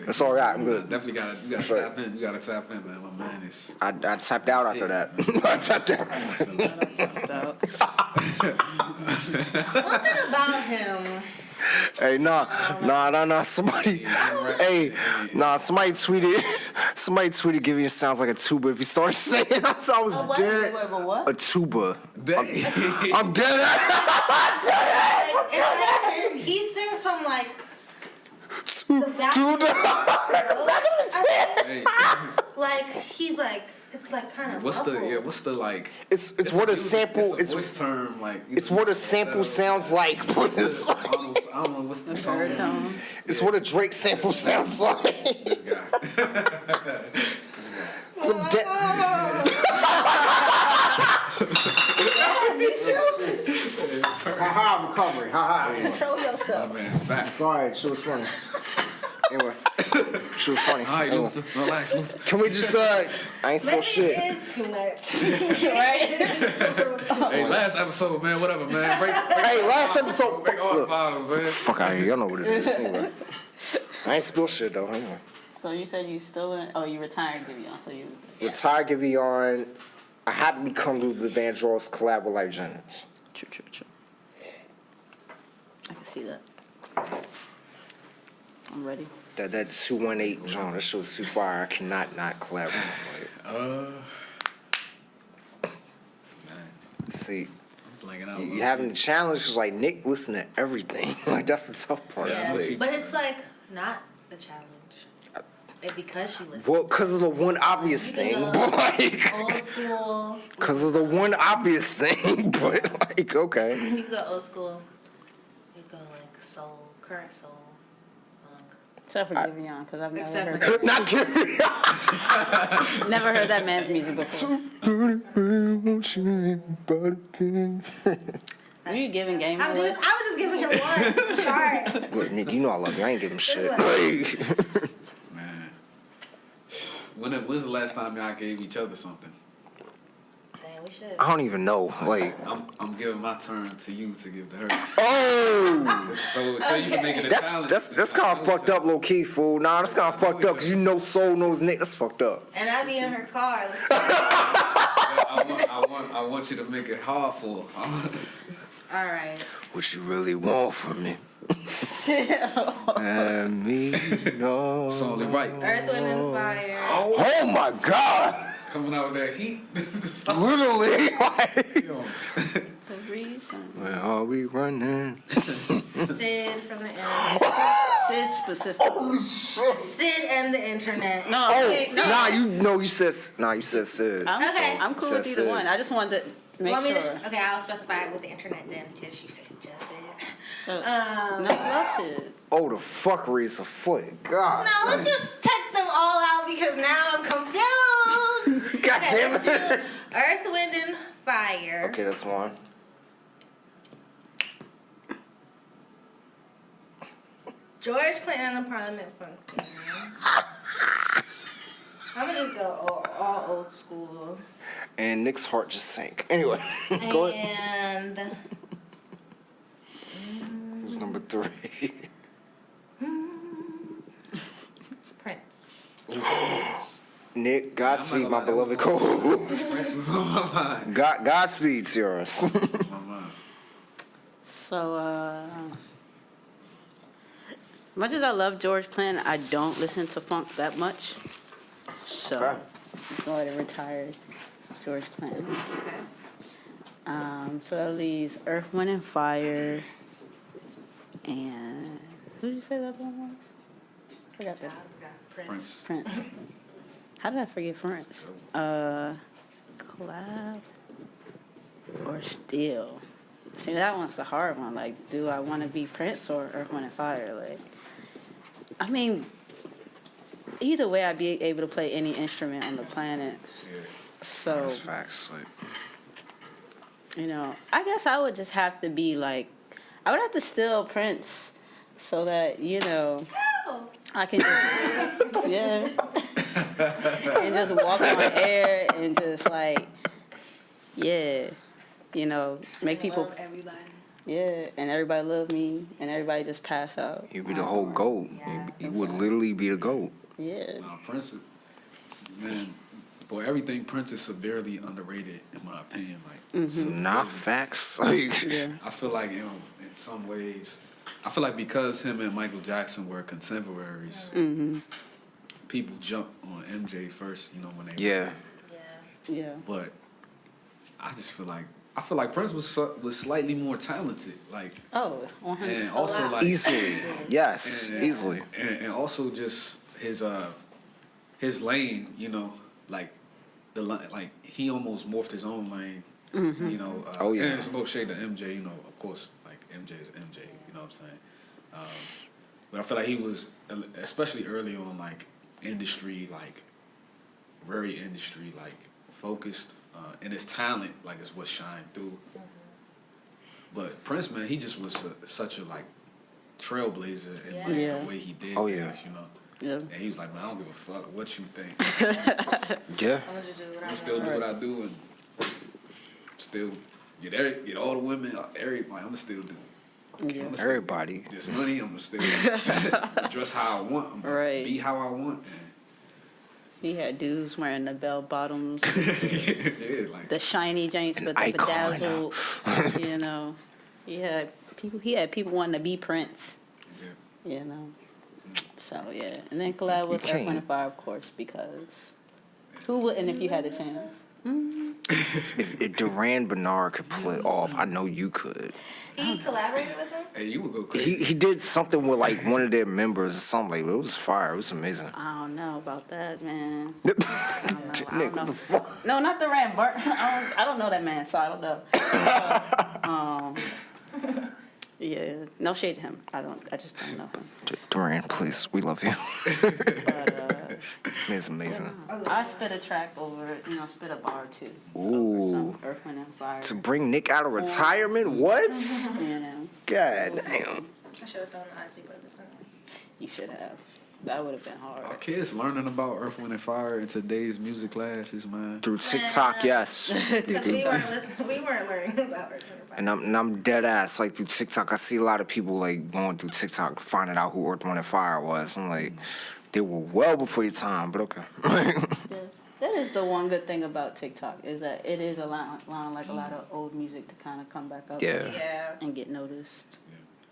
That's all I got. I'm good. Definitely gotta tap in. You gotta tap in, man. My man is. I tapped out after that. I tapped out. Something about him. Hey, nah. Somebody tweeted giving you sounds like a tuba. If you started saying that, I was dead. Wait, what? A tuba. Hey, I'm dead. It's like he sings from like the back. Like he's like it's like kind of. what's the like? It's what a sample. It's a voice term like. It's what a sample sounds like. I don't know what's the tone. It's what a Drake sample sounds like. This guy. Some Ha-ha, recovery. Ha-ha. Control yourself. My man's back. Sorry, she was funny. Anyway, she was funny. All right, Anyway. Luther. Relax, Luther. Can we just, I ain't Maybe supposed shit. it is too much, right? Hey, last episode, man. Whatever, man. Break Last episode. Break all the Look, bottles, man. fuck out of here. Y'all know what it is. Anyway. I ain't spill shit, though. Anyway. So you said you still in? Oh, you retired, Giveon. So you. Retire Giveon. I had to become Luther Vandross, collab with Life Jennings. True. I can see that. I'm ready. That 218 John, that show's too fire. I cannot not collab with him. See, I'm blanking out. you having the challenge because, like, Nick listen to everything. Like, that's the tough part. Yeah, Like, But it's like not the challenge. It's because she listens. well, because of the one obvious thing, but, like, Old school. because of the one obvious thing, but, like, okay. You could go old school. You could go like soul, current soul, funk. Except for Giveon, because I've Except never heard. Not Giveon. Never heard that man's music before. Are you giving game I away? was just giving him one. Sorry. Look, Nick, you know I love you. I ain't giving shit. one. Man. When's the last time y'all gave each other something? Dang, we should. I don't even know. Like, I'm giving my turn to you to give to her. oh, So you can make it a challenge. that's kind of fucked up, low key, fool. Nah, that's kind of fucked up because you know Soul knows Nick. That's fucked up. And I be in her car. I want you to make it hard for her. All right. What you really want from me? Shit. And me, no. It's only right. Earth, Wind, and Fire. Oh my God! Coming out with that heat. Literally, like, The reason. where are we running? Sid from the internet. Sid specific. Holy shit! Sid and the internet. No, Oh, okay, no. you said Sid. Okay. I'm cool with Said either Sid. one. I just wanted to make Want me sure. to? Okay, I'll specify it with the internet then, because you said just Sid. No, love Sid. Oh, the fuckery is afoot. God. No, let's just take them all out because now I'm confused. God Okay, damn let's do it. Earth, Wind, and Fire. Okay, that's one. George Clinton and the Parliament Funk. I'm gonna just go all old school. And Nick's heart just sank. Anyway, go ahead. And Who's number 3? Prince. Nick, Godspeed, my beloved co-host. Prince was on my mind. Godspeed's yours. My mind. So, much as I love George Clinton, I don't listen to funk that much. So, Okay. go ahead and retire George Clinton. Okay. So that leaves Earth, Wind, and Fire. And who did you say that one was? I forgot that. Prince. Prince. Prince. How did I forget Prince? Collab or Steel? See, that one's the hard one. Like, do I want to be Prince or Earth, Wind, and Fire? Like, I mean, either way, I'd be able to play any instrument on the planet. Yeah. So, That's facts. Like, You know, I guess I would just have to be like, I would have to steal Prince so that, you know, I can just, yeah, and just walk on air and just like, yeah, you know, make people, love everybody. yeah, and everybody love me and everybody just pass out. You'd be the whole GOAT. Yeah. You would literally be the GOAT. Yeah. Nah, Prince, man, boy, everything Prince is severely underrated in my opinion. Like, It's not facts. Like, Yeah. I feel like, you know, in some ways, I feel like because him and Michael Jackson were contemporaries, people jump on MJ first, you know, when they yeah. Yeah. But I just feel like Prince was slightly more talented, like, Oh, 100. and also like Easily. Yes, and- easily. and also just his lane, you know, like like he almost morphed his own lane, you know. Oh, yeah. And it's no shade to MJ, you know, of course, like MJ is MJ, you know what I'm saying. But I feel like he was, especially early on, like industry, like very industry, like focused, and his talent, like, is what shined through. But Prince, man, he just was such a like trailblazer in like, Yeah. the way he did Oh, things, yeah. you know. Yeah. And he was like, man, I don't give a fuck what you think. Yeah. I'm gonna do what I'm I still do want. what I do and still get all the women, everybody. I'm gonna still do. Yeah. I'ma still Everybody. get this money. I'm gonna still dress how I want. I'm gonna Right. be how I want. He had dudes wearing the bell bottoms, And yeah, like the shiny joints An with the icon. bedazzled, you know. He had people wanting to be Prince, yeah. you know. So yeah, and then collab with You Earth, Wind can't. and Fire, of course, because who wouldn't if you had the chance? If Duran Bernard could pull it off, I know you could. He collaborated with him? Hey, you would go crazy. He did something with like one of their members or something. Like, it was fire. It was amazing. I don't know about that, man. Nick, know. what the fuck? No, not the Rand Bart. I don't know that man, so I don't know. Yeah, no shade to him. I just don't know him. Duran, please, we love you. But It's amazing. I spit a track over, spit a bar or two. Over Ooh. some Earth, Wind and Fire. To bring Nick out of retirement? What? You know, God damn. I should have thrown the Isley Brothers in. you should have. That would have been Our hard. kids learning about Earth, Wind, and Fire in today's music classes, man. Through TikTok, yes. Because we weren't learning about Earth, Wind, and Fire. And I'm dead ass. Like, through TikTok, I see a lot of people like going through TikTok finding out who Earth, Wind, and Fire was. I'm like, they were well before your time, but okay. That is the one good thing about TikTok, is that it is allowing like a lot of old music to kind of come back up Yeah. Yeah. and get noticed.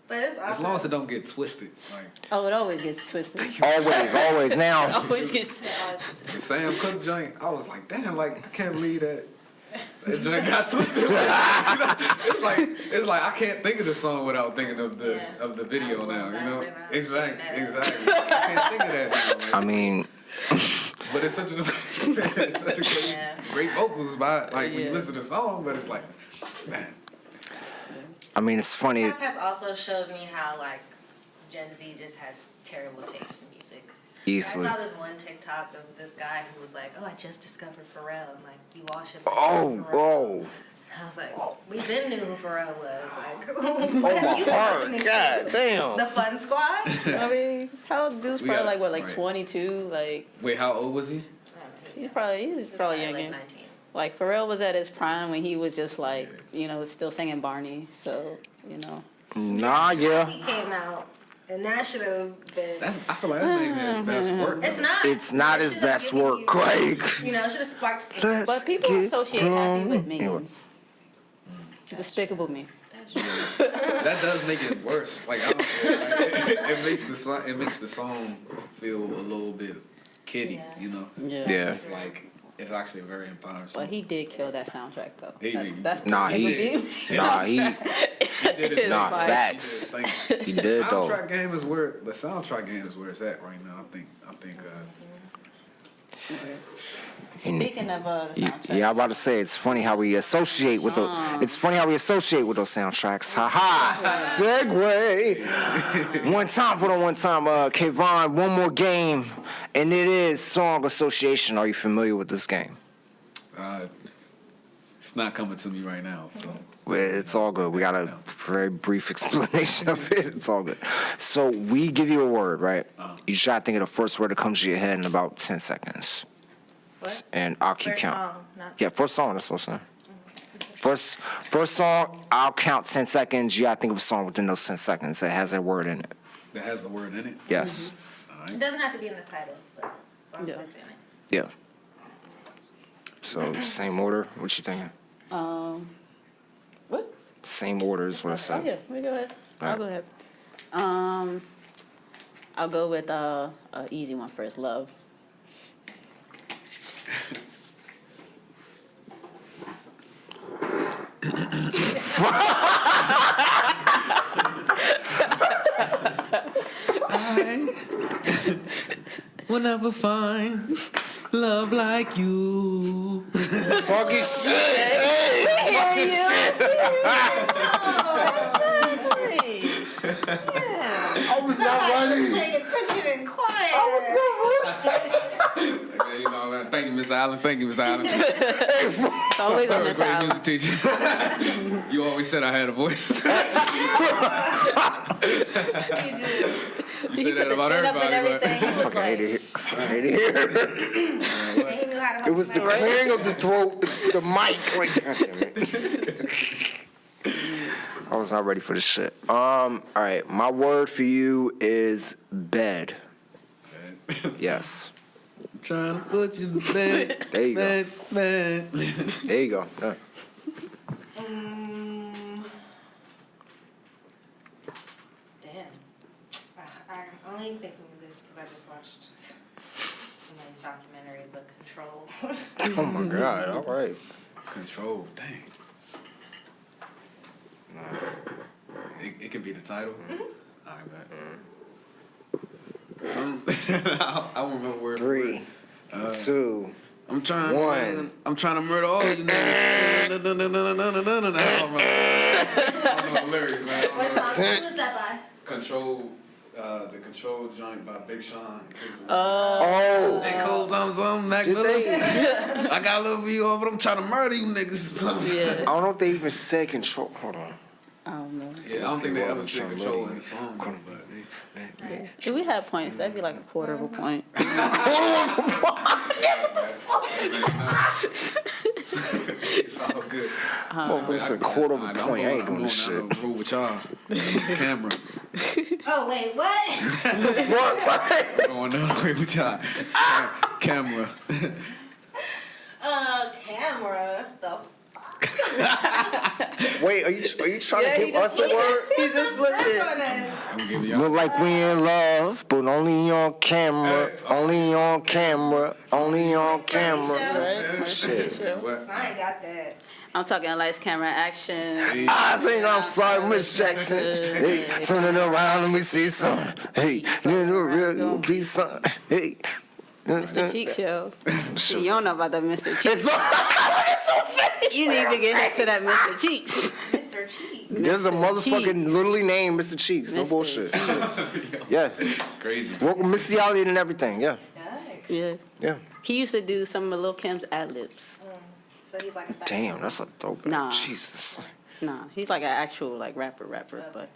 But it's awesome. As long as it don't get twisted, like Oh, it always gets twisted. Always now. Always gets. the Sam Cooke joint, I was like, damn, like I can't believe that joint got twisted. Like, it's like I can't think of the song without thinking of the video now. You know, exactly. I can't think of that now. Like, I mean, but it's such a great vocals by like when you listen to the song, but it's like, man. it's funny. TikTok has also showed me how like Gen Z just has terrible taste in music. Easily. I saw this one TikTok of this guy who was like, "Oh, I just discovered Pharrell." I'm like, "You all should." Oh, Pharrell. I was like, "We been knew who Pharrell was." Like, what Oh, have my you been heart. listening God to? damn. The Fun Squad. I mean, how old dude's We probably got- like right. 22, like Wait, how old was he? he's probably young. like 19. Like Pharrell was at his prime when he was just like, still singing Barney. So, Nah, yeah. He came out, and that should have been. I feel like that's maybe his best work. It's not. It's not It his should've best given work, you- Craig. You know, it should have sparked. Let's but people get associate Happy grown. with Anyway. minions. Despicable Me. That does make it worse. Like, I don't, like it makes the song feel a little bit kiddie, you know. Yeah. It's like it's actually a very empowering song. But he did kill that soundtrack though. He did. That's Nah, Despicable he- Me. Nah, he did it. Nah, fire. facts. He He the did though. soundtrack game is where it's at right now. I think. Speaking of the soundtrack. Yeah, I'm about to say it's funny how we associate with those soundtracks. Ha Segue. One time, Kevon, one more game, and it is song association. Are you familiar with this game? It's not coming to me right now. So. Well, it's all good. We got a very brief explanation of it. It's all good. So we give you a word, right? You try to think of the first word that comes to your head in about 10 seconds. What? And I'll keep First count. song, not- Yeah, first song. That's what I'm saying. First song, I'll count 10 seconds. You gotta think of a song within those 10 seconds that has a word in it. That has the word in it? Yes. It doesn't have to be in the title, but as long as it's in it. Yeah. So same order. What you thinking? What? Same order is what I Oh said. yeah, we go ahead. I'll Alright. go ahead. I'll go with a easy one first. Love. I will never find love like you. Fucking shit. Hey, fucking shit. I was not ready. Paying attention and quiet. You know, man. Thank you, Miss Allen. Thank you, Miss Allen. It's always on this Great house. music teacher. You always said I had a voice. You He say put that the about chin up and everybody, everything. He was I hate like, it. I hate it here. And he knew how to hold It was the his own. clearing of the throat, the mic. Like, God damn it. I was not ready for this shit. All right. My word for you is bed. Yes. I'm trying to put you to bed. There you go. Bed. There you go. Done. Damn. I'm only thinking of this because I just watched somebody's documentary, but Control. Oh my God. All right. Control. Dang. It could be the title. I bet. Some. I won't remember word. 3, 2. I'm trying. One. I'm trying to murder all you niggas. I don't know the lyrics, man. What song was that Control. The Control joint by Big Sean. Oh. J. Cole, something, Mac Did Miller. they? I got a little VR, but I'm trying to murder you niggas. yeah. I don't know if they even said control. Hold on. I don't know. Yeah, I don't think they ever said Sean Control Liddy. in the song, but. If we had points, that'd be like a quarter of a point. It's all good. Oh, it's a quarter of a point. I ain't doing this shit. I'm roll with y'all. Camera. by? Oh, wait, what? What? Going down the way with y'all. Camera. Camera. The Wait, are you trying to give us a word? He just looked Step at on us. I'm giving y'all. Look like we in love, but only on camera. Only on camera. Only on camera. Shit. What? I ain't got that. I'm talking lights, camera, action. I think I'm sorry, Miss Jackson. Hey, turn it around, let me see something. Hey, then the real gonna be something. Hey. Mr. Cheek Show. See, you don't know about that Mr. Cheeks. It's so fake. You need to get into that Mr. Cheeks. Mr. Cheeks. There's a motherfucking literally named Mr. Cheeks. No Mr. bullshit. Cheeks. Yeah. It's crazy. Welcome Missy Elliott and everything. Yeah. Yikes. Yeah. Yeah. He used to do some of Lil Kim's ad-libs. So he's like a fat Damn, that's a throwback. Nah. Jesus. Nah, he's like an actual like rapper, but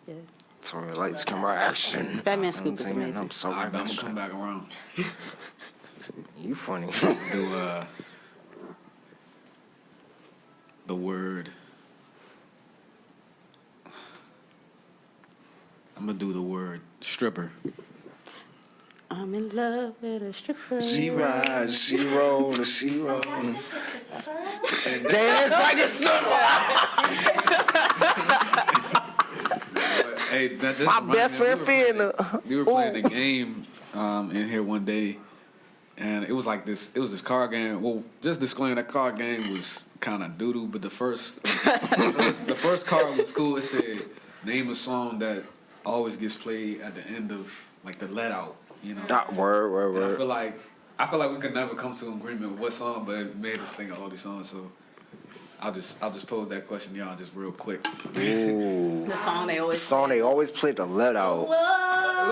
yeah. Sorry, lights, camera, action. Batman Scoop is amazing. I'm sorry, I'm man. gonna come back around. You funny. Do the word. I'm gonna do the word stripper. I'm in love with a stripper. She rides, she roll, she roll. Dance like a stripper. Hey, that just My reminds best me, friend we were playing Ooh. the game in here one day, and it was like this. It was this card game. Well, just disclaimer, that card game was kind of doo doo, but the first card was cool. It said name a song that always gets played at the end of like the let out. You know. Word. And I feel like we could never come to an agreement with what song, but it made us think of all these songs. So I'll just pose that question to y'all just real quick. Ooh. The song they The always song they always play the let out. Whoa.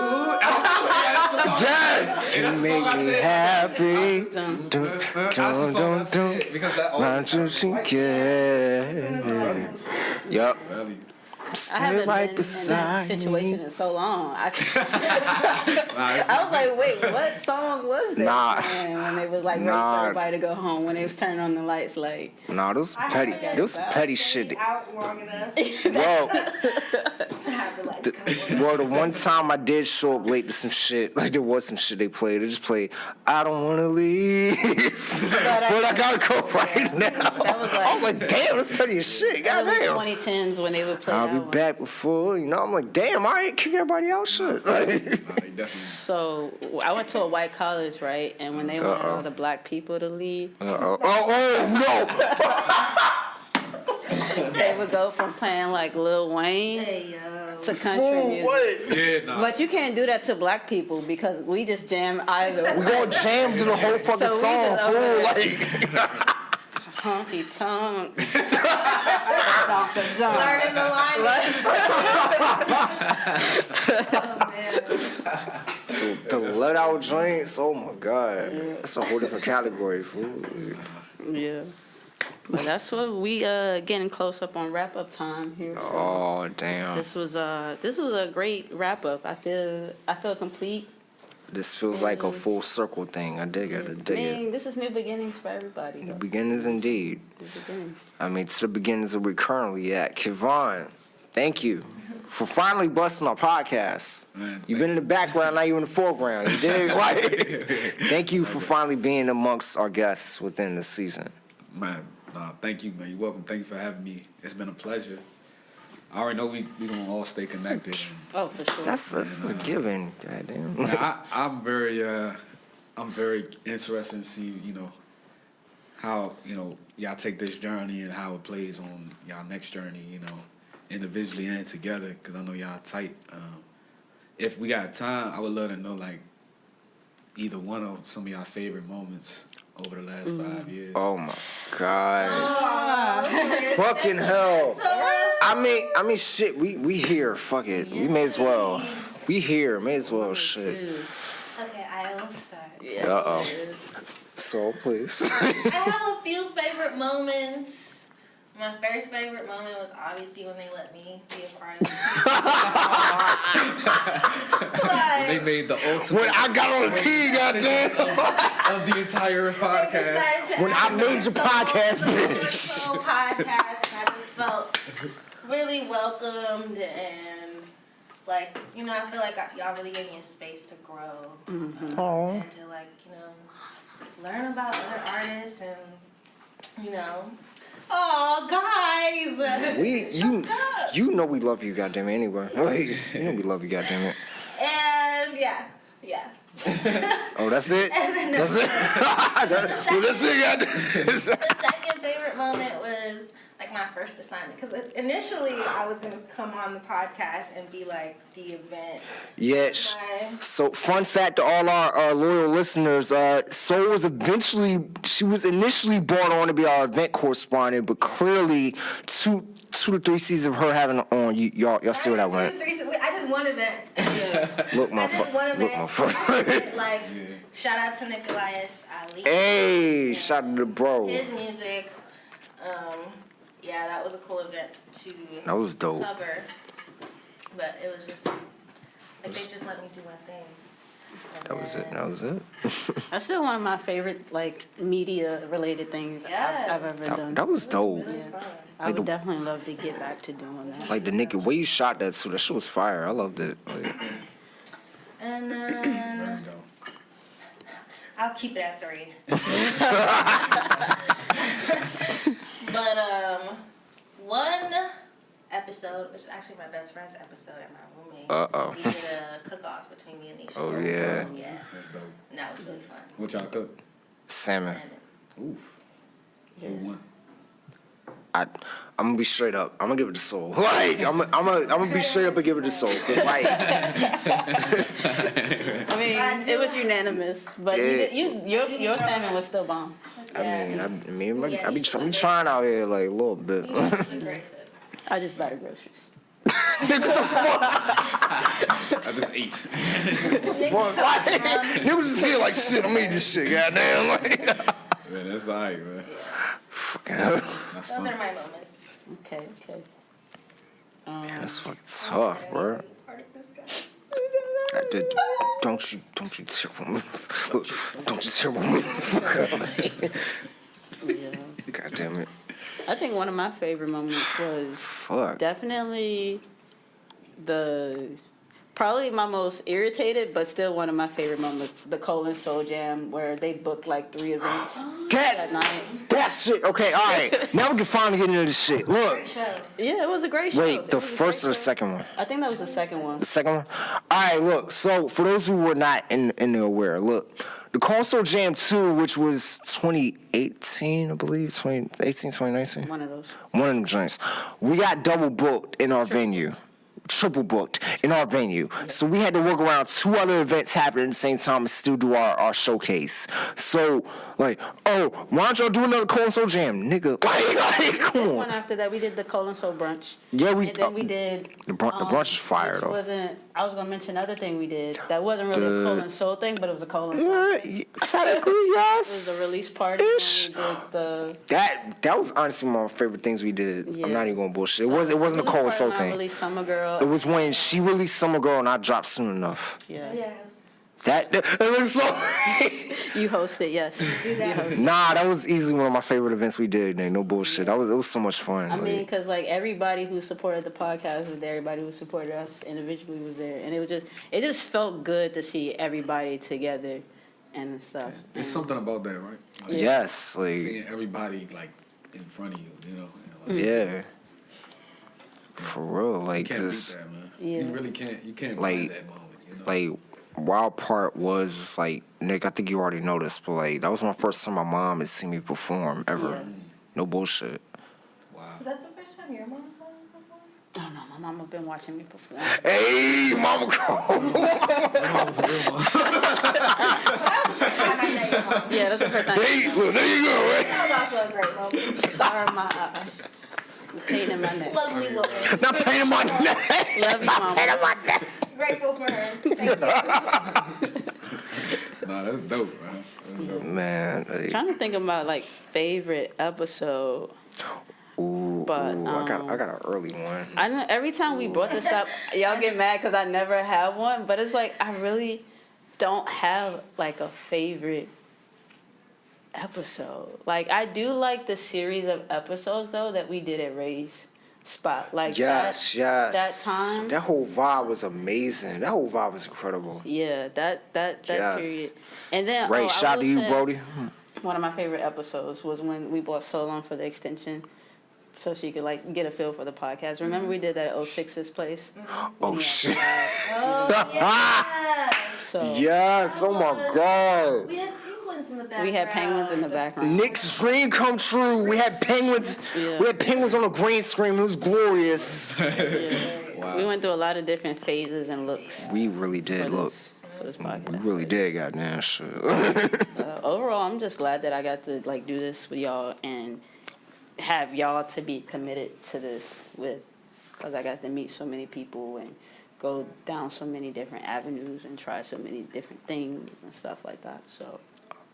Yes, you make me happy. Dun, dun, dun, dun. Because that Mind you, she can. Yup. I Stay haven't right been in beside that situation me. in so long. I was like, wait, what song was that? Nah. And when they was like ready Nah. for everybody to go home, when they was turning on the lights, like, Nah, this I petty. haven't This petty stayed shit. out long enough Bro, to have the lights come on. well, the one time I did show up late to some shit, like there was some shit they played. They just played, I don't wanna leave, but I gotta go right now. That was like- I was like, damn, that's petty as shit. early Goddamn. 2010s when they would play I'll that be one. back before, you know. I'm like, damn, all right, kick everybody out, shit. Like, definitely. So I went to a white college, right? And when they wanted all the black people to leave, they would go from playing like Lil Wayne Hey, yo. to country music. what? Yeah, nah. But you can't do that to black people because we just jam either. We gonna jam to the whole fucking So we song, just fool. over Like, honky tonk. Learning the line. the let out joints, oh my god. That's a whole different category, fool. Yeah. But that's what we getting close up on wrap up time here. So Oh, damn. this was a great wrap up. I feel complete. This feels like a full circle thing. I dig it. I dig it. Man, this is new beginnings for everybody. The Though. beginnings indeed. New beginnings. I mean, it's the beginnings that we're currently at. Kevon, thank you for finally blessing our podcast. Man, You've been in the background, now you're in the foreground. You dig? Like, thank you for finally being amongst our guests within the season. Man, thank you, man. You're welcome. Thank you for having me. It's been a pleasure. I already know we gonna all stay connected. Oh, for sure. That's a given. Goddamn. I'm very interested in see, how, y'all take this journey and how it plays on y'all next journey, individually and together, because I know y'all tight. If we got time, I would love to know, like, either one of some of y'all favorite moments over the last 5 years. Oh my god. Fucking hell. I mean, shit. We here. Fuck it. We may as well. We here. May as well. Shit. Okay, I will start. So please. I have a few favorite moments. My first favorite moment was obviously when they let me be a part of it. They made the ultimate. When I got on the team, goddamn. Of the entire podcast. When I made your podcast, bitch. Whole podcast, and I just felt really welcomed and like, I feel like y'all really gave me a space to grow and to like, learn about other artists and, oh, guys. You know we love you, goddamn it, anyway. You know we love you, goddamn it. And yeah. Oh, that's it? That's it? That's it, goddamn. The second favorite moment was like my first assignment, because initially I was gonna come on the podcast and be like the event. Yes. So, fun fact to all our loyal listeners: Soul was initially brought on to be our event correspondent, but clearly 2 to 3 seasons of her having on, y'all see what I went. I did one event. Yeah. Look, my friend. Like, shout out to Nicholas Ali. Hey, shout out to the bro. His music. Yeah, that was a cool event to That was dope. cover. But it was just like they just let me do my thing. That was it. That's still one of my favorite media related things I've ever done. That was dope. Really fun. I would definitely love to get back to doing that. Like the nigga way you shot that too. That shit was fire. I loved it. And then I'll keep it at 3. But one episode, which is actually my best friend's episode and my roommate. We did a cook-off between me and Nisha. Oh yeah. Yeah. That's dope. And that was really fun. What y'all cook? Salmon. Oof. Who won? I'm gonna be straight up. I'm gonna give it to Soul. Like I'm gonna be straight up and give it to Soul. 'Cause like, I mean, it was unanimous, but your salmon was still bomb. I be trying out here like a little bit. He's a great cook. I just buy the groceries. Nigga, the fuck? I just ate. Nigga was just here like, shit, I'm eating this shit, goddamn. Like, Man, that's alright, man. fucking hell. That's Those fun. are my moments. Okay. That's fucking tough, bro. Part of this, guys. Don't you tear on me. Look, don't you tear on me. Yeah. God damn it. I think one of my favorite moments was Fuck. definitely probably my most irritated, but still one of my favorite moments, the Cole and Soul Jam, where they booked like 3 events that night. That shit. Okay, all right. Now we can finally get into this shit. Look. Great show. Yeah, it was a great show. Wait, It the was a first or great the show. second one? I think that was the second one. The second one? All right, look. So, for those who were not in the aware, look. The Console Jam 2, which was 2018, I believe, 2018, 2019. One of those. One of them joints. We got double booked in our venue. Triple booked in our venue. So we had to work around 2 other events happening at the same time and still do our showcase. So, like, oh, why don't y'all do another Console Jam? Nigga, like, come One on. after that, we did the Cole and Soul brunch. Yeah, And then we did the brunch is fire, which though. wasn't. I was gonna mention another thing we did that wasn't really a Cole and Soul thing, but it was a Cole and Soul thing. Technically, It yes. was a release party. Ish. And we did the That was honestly one of my favorite things we did. Yeah. I'm not even gonna bullshit. It wasn't a release Cole party Soul when I thing. released Summer Girl. It was when she released Summer Girl and I dropped Soon Enough. Yeah. Yes. That it was so. You hosted, yes. You hosted. Nah, that was easily one of my favorite events we did. Man. No bullshit. It was so much fun. I like, mean, because like everybody who supported the podcast was there, everybody who supported us individually was there, and it just felt good to see everybody together and stuff. There's something about that, right? Like, yes, like seeing everybody like in front of you, you know. And, like, yeah, for real. you Like can't this, beat that, man. Yeah. You really can't. You can't Like- beat that moment. You know? like wild part was like Nick. I think you already noticed, but like that was my first time my mom had seen me perform ever. Yeah. No bullshit. Wow. Was that the first time your mom saw you perform? Oh no, my mama been watching me perform. Hey, Mama Cole. I met your mom. Yeah, that's the first time. Hey, look, there you go. Right? That was also a great moment. Star in my eye, pain in my neck. Lovely woman. Not painting my neck. Love you, Not painting mama. my neck. Grateful for her. Thank you. Nah, that's dope, man. That's dope. Man, like, Trying to think about like favorite episode. ooh, But, I got an early one. I know every time we brought this up, y'all get mad because I never have one. But it's like I really don't have like a favorite episode. Like I do like the series of episodes though that we did at Ray's spot. Like Yes, that yes. time. That whole vibe was amazing. That whole vibe was incredible. Yeah, that Yes. period. And then Right, I shout will to you, say Brody. One of my favorite episodes was when we bought Solon for the extension. So she could like get a feel for the podcast. Remember we did that at 06's place? Oh Yeah. shit. Oh, yeah. So Yes, oh my god. We had penguins in the background. we had penguins in the background. Nick's dream come true. We had penguins. Yeah. We had penguins on the green screen. It was glorious. We went through a lot of different phases and looks We really did. Look, for this we podcast. really did. Goddamn shit. Overall, I'm just glad that I got to like do this with y'all and have y'all to be committed to this with, because I got to meet so many people and go down so many different avenues and try so many different things and stuff like that. So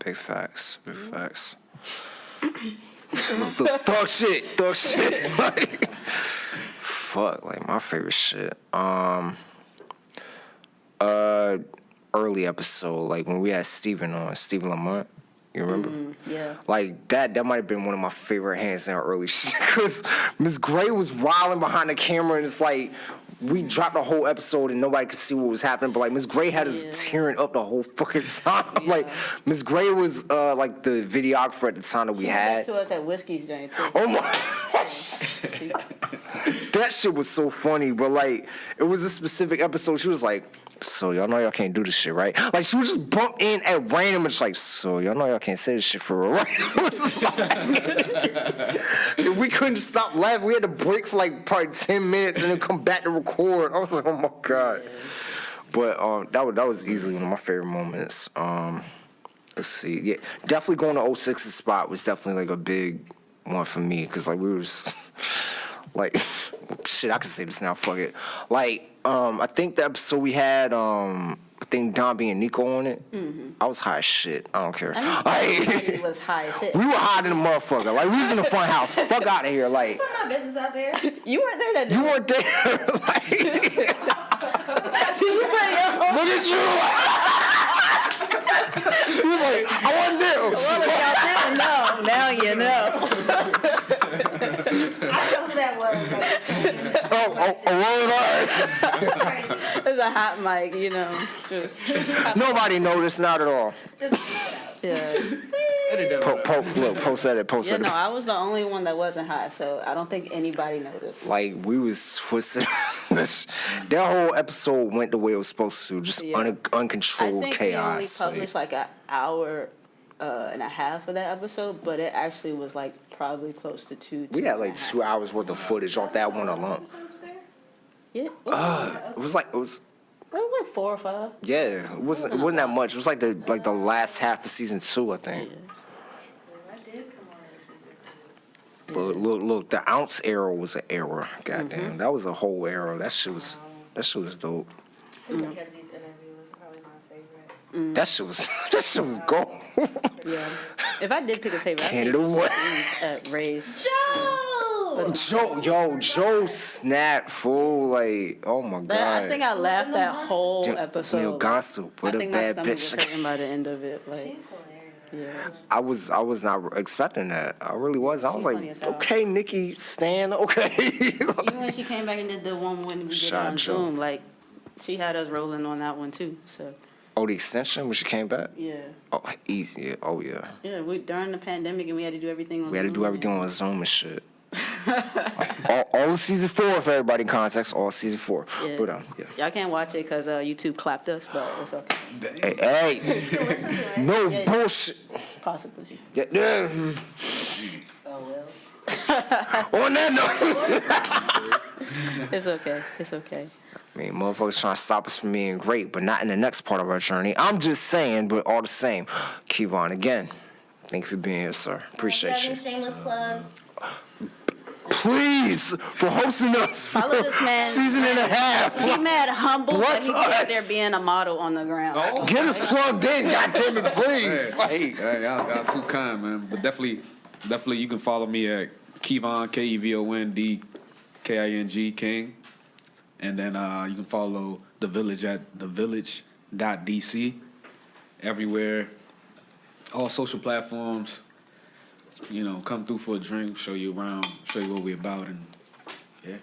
Big facts. Big facts. Thug shit. Like, fuck. Like my favorite shit. Early episode, like when we had Steven Lamont. You remember? yeah. Like that might have been one of my favorite hands down early shit. Cause Miss Gray was wilding behind the camera and it's like we dropped the whole episode and nobody could see what was happening. But like Miss Gray had us tearing up the whole fucking time. Like Miss Gray was like the videographer at the time that we had. To us at Whiskey's joint too. Oh my! That shit was so funny, but like it was a specific episode. She was like, "So y'all know y'all can't do this shit, right?" Like she would just bump in at random and just like, "So y'all know y'all can't say this shit for real, right?" It was like, we couldn't stop laughing. We had to break for like probably 10 minutes and then come back to record. I was like, "Oh my god!" But that was easily one of my favorite moments. Let's see, yeah, definitely going to 06's spot was definitely like a big one for me because like we was Like, shit, I can say this now. Fuck it. Like, I think the episode we had, I think Don B and Nico on it. I was high as shit. I don't care. Everybody was high as shit. We were high than a motherfucker. Like, we was in the front house. Fuck out of here. Like, Put my business out there. You weren't there that day. you weren't there. Like, See, you put your whole look at you. He was like, I wasn't there. well, if y'all didn't know, now you know. I don't know who that was. Word up. That's crazy. It's a hot mic, you know. Just Nobody noticed, not at all. Just leave it out. yeah. Look, post at it, post Yeah, at it. no, I was the only one that wasn't high, so I don't think anybody noticed. Like, we was twisted. That whole episode went the way it was supposed to. Just Yeah. uncontrolled I think chaos. we only published like an hour and a half of that episode, but it actually was like probably close to two. We had like and a half. 2 hours worth of footage off that one alone. Episodes there? Yeah, It was like, it was like 4 or 5. yeah, it wasn't that much. It was like the last half of season 2, I think. I did come on and see Look, the ounce era was an era. Goddamn, that was a whole era. That shit was dope. Mackenzie's interview was probably my favorite. That shit was gold. Yeah. If I did pick a favorite, Canada what? at Ray's. Joe! Joe snapped, fool. Like, oh my god. I think I laughed that whole episode. Neil Gonsu, what I a think my bad stomach was bitch. hurting by the end of it. Like, She's hilarious. yeah. I was not expecting that. I really was. I was She's funny like, as hell. okay, Nikki, Stan, okay. Even when she came back and did the one when we did it Shout on out Joe. Zoom, like, she had us rolling on that one too. So, Oh, the extension when she came back. yeah. Oh, easy. Yeah. Oh yeah. Yeah, during the pandemic and we had to do everything on We had to Zoom. do everything on Zoom and shit. all of season 4, if everybody in context, all season 4. Yeah. But yeah. Y'all can't watch it because YouTube clapped us, but it's okay. Hey, Listen to it. no Yeah. bullshit. Possibly. Yeah, Oh, well. on that note. It's okay. It's okay. I mean, motherfuckers trying to stop us from being great, but not in the next part of our journey. I'm just saying, but all the same. Kevon, again, thank you for being here, sir. Appreciate Do you. you have any shameless plugs? Please, for hosting us for Follow this man. season and a half. He mad humble, but Bless he's out there us. being a model on the ground. Get us plugged in, goddammit, it, please. Like, Hey, y'all too kind, man. But definitely, you can follow me at Kevon, KEVON King. And then you can follow The Village at thevillage.dc. Everywhere, all social platforms. You know, come through for a drink, show you around, show you what we about, and yeah.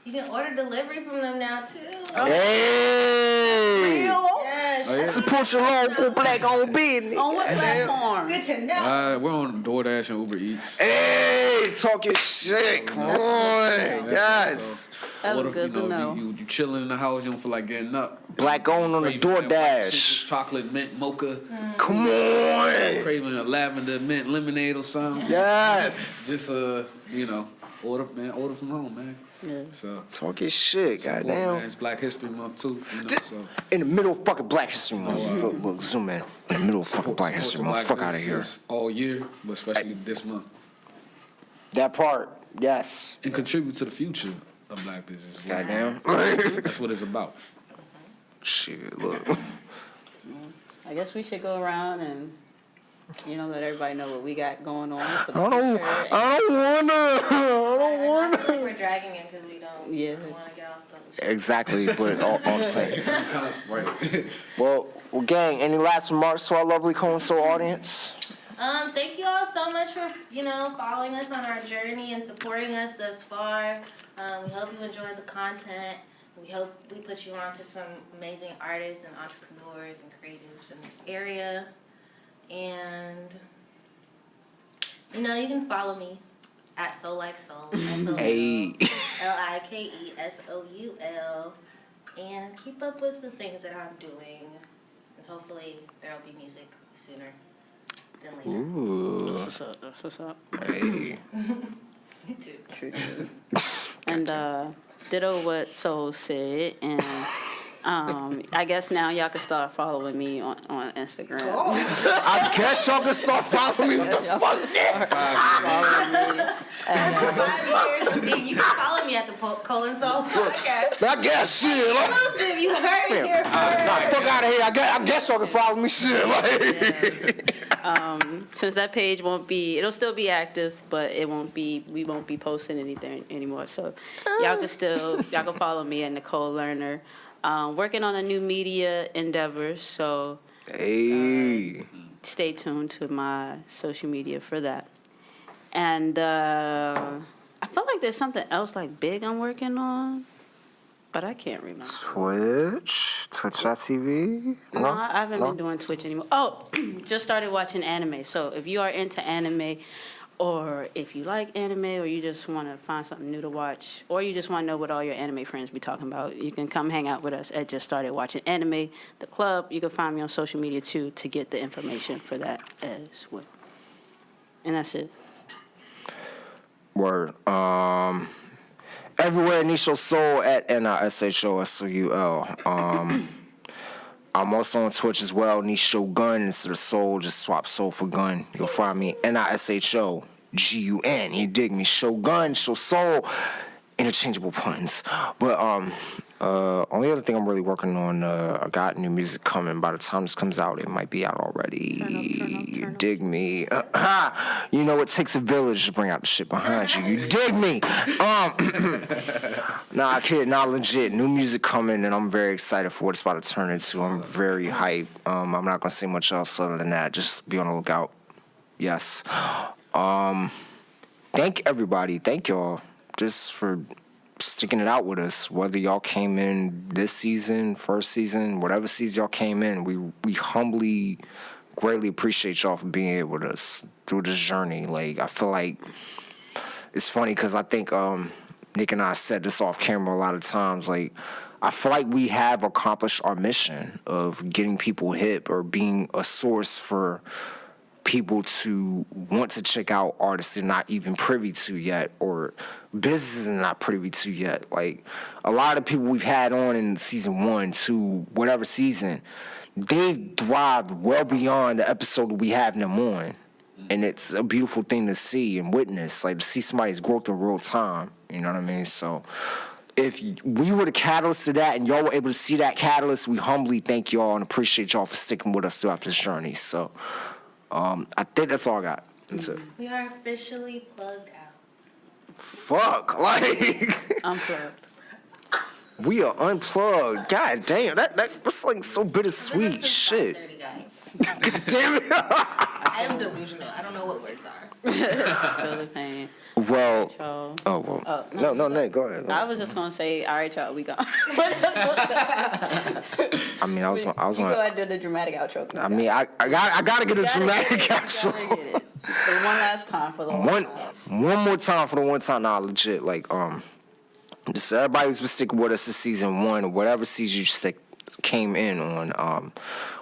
You can order delivery from them now, too. hey, Yes. support your local black-owned business. On what platform? Good to know. We're on DoorDash and Uber Eats. Hey, talking shit. Come on. Yes. That was Order, good to know. You chilling in the house, you don't feel like getting up. Black-owned on the Craving that white DoorDash. secret chocolate mint mocha. Come on. Craving a lavender mint lemonade or something. Yes. Just order from home, man. Yeah. So Talking shit, support, goddamn. man. It's Black History Month too. You know, so In the middle of fucking Black History Month. Look, zoom in. In the middle of fucking Black History support Month. the Fuck out of here. businesses all year, but especially this month, That part, yes. and contribute to the future of Black business. Goddamn. That's what it's about. Shit, look. I guess we should go around and, let everybody know what we got going on. For the I don't wanna. I feel like we're dragging it because we don't Yeah. want to get off the Exactly, but all I'm saying. Right. Well, gang, any last remarks to our lovely Cohen-So audience? Thank you all so much for, following us on our journey and supporting us thus far. We hope you enjoyed the content. We hope we put you on to some amazing artists and entrepreneurs and creatives in this area. And, you can follow me at Soul Like Soul. Hey. LIKESOUL. And keep up with the things that I'm doing. And hopefully there'll be music sooner than later. Ooh. That's what's up. Hey. Me too. True. And ditto what Soul said, and I guess now y'all can start following me on Instagram. I guess y'all can start following me. What the fuck? Following me. 5 years of being, you can follow me at the Colin Soul podcast. I guess shit. Like, Exclusive, you heard it here first. nah, fuck out of here. I guess y'all can follow me shit. Like. Since that page it'll still be active, but we won't be posting anything anymore. So y'all can follow me at Nicole Lerner. Working on a new media endeavor, so Hey. Stay tuned to my social media for that. And I feel like there's something else like big I'm working on, but I can't remember. Twitch.tv? No, I haven't been doing Twitch anymore. Oh, just started watching anime. So if you are into anime, or if you like anime, or you just want to find something new to watch, or you just want to know what all your anime friends be talking about, you can come hang out with us at Just Started Watching Anime, the club. You can find me on social media too to get the information for that as well. And that's it. Word. Everywhere Nisho Soul at NISHOSOUL. I'm also on Twitch as well. Nisho Gun instead of Soul. Just swap Soul for Gun. You'll find me NISHOGUN. You dig me? Shogun, Show Soul. Interchangeable puns. But only other thing I'm really working on, I got new music coming. By the time this comes out, it might be out already. You dig me? You know it takes a village to bring out the shit behind you. You dig me? Nah, kid, not legit. New music coming, and I'm very excited for what it's about to turn into. I'm very hyped. I'm not gonna say much else other than that. Just be on the lookout. Yes. Thank everybody. Thank y'all. Just for sticking it out with us, whether y'all came in this season, first season, whatever season y'all came in, we humbly, greatly appreciate y'all for being here with us through this journey. Like, I feel like it's funny because I think Nick and I said this off camera a lot of times. Like, I feel like we have accomplished our mission of getting people hip or being a source for people to want to check out artists they're not even privy to yet, or businesses are not privy to yet. Like, a lot of people we've had on in season 1, 2, whatever season, they've thrived well beyond the episode that we have them on. And it's a beautiful thing to see and witness, like to see somebody's growth in real time. You know what I mean? So if we were the catalyst to that and y'all were able to see that catalyst, we humbly thank y'all and appreciate y'all for sticking with us throughout this journey. So I think that's all I got. That's it. We are officially plugged out. Fuck, like Unplugged. we are unplugged. God damn, that's like so bittersweet shit. 30 guys. God damn it. I am delusional. I don't know what words are. Feel the pain. Well, Y'all. oh well. Oh, No, Nate, go ahead. I was just gonna say, all right, y'all, we gone. I mean, I was You gonna. go ahead and do the dramatic outro. I mean, I gotta get a dramatic outro. For one last time for the One more time for the one time. Nah, legit. Like, just everybody who's been sticking with us this season 1 or whatever season you came in on.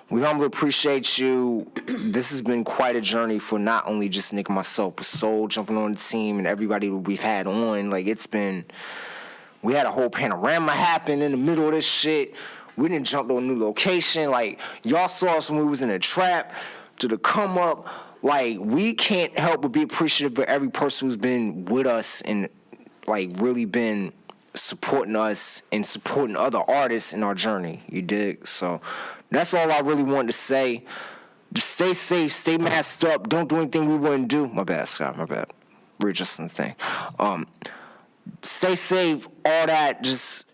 We humbly appreciate you. This has been quite a journey for not only just Nick and myself, but Soul jumping on the team and everybody that we've had on. Like, we had a whole panorama happen in the middle of this shit. We didn't jump to a new location. Like, y'all saw us when we was in a trap to the come up. Like, we can't help but be appreciative of every person who's been with us and, like, really been supporting us and supporting other artists in our journey. You dig? So that's all I really wanted to say. Just stay safe, stay masked up, don't do anything we wouldn't do. My bad, Scott, my bad. Readjusting the thing. Stay safe, all that. Just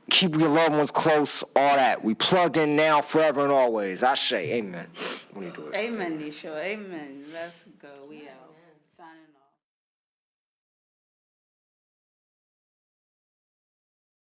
keep your loved ones close, all that. We plugged in now, forever and always. Ashe, amen. What do you do? Amen, Nisha. Amen. Let's go. We out. Signing off.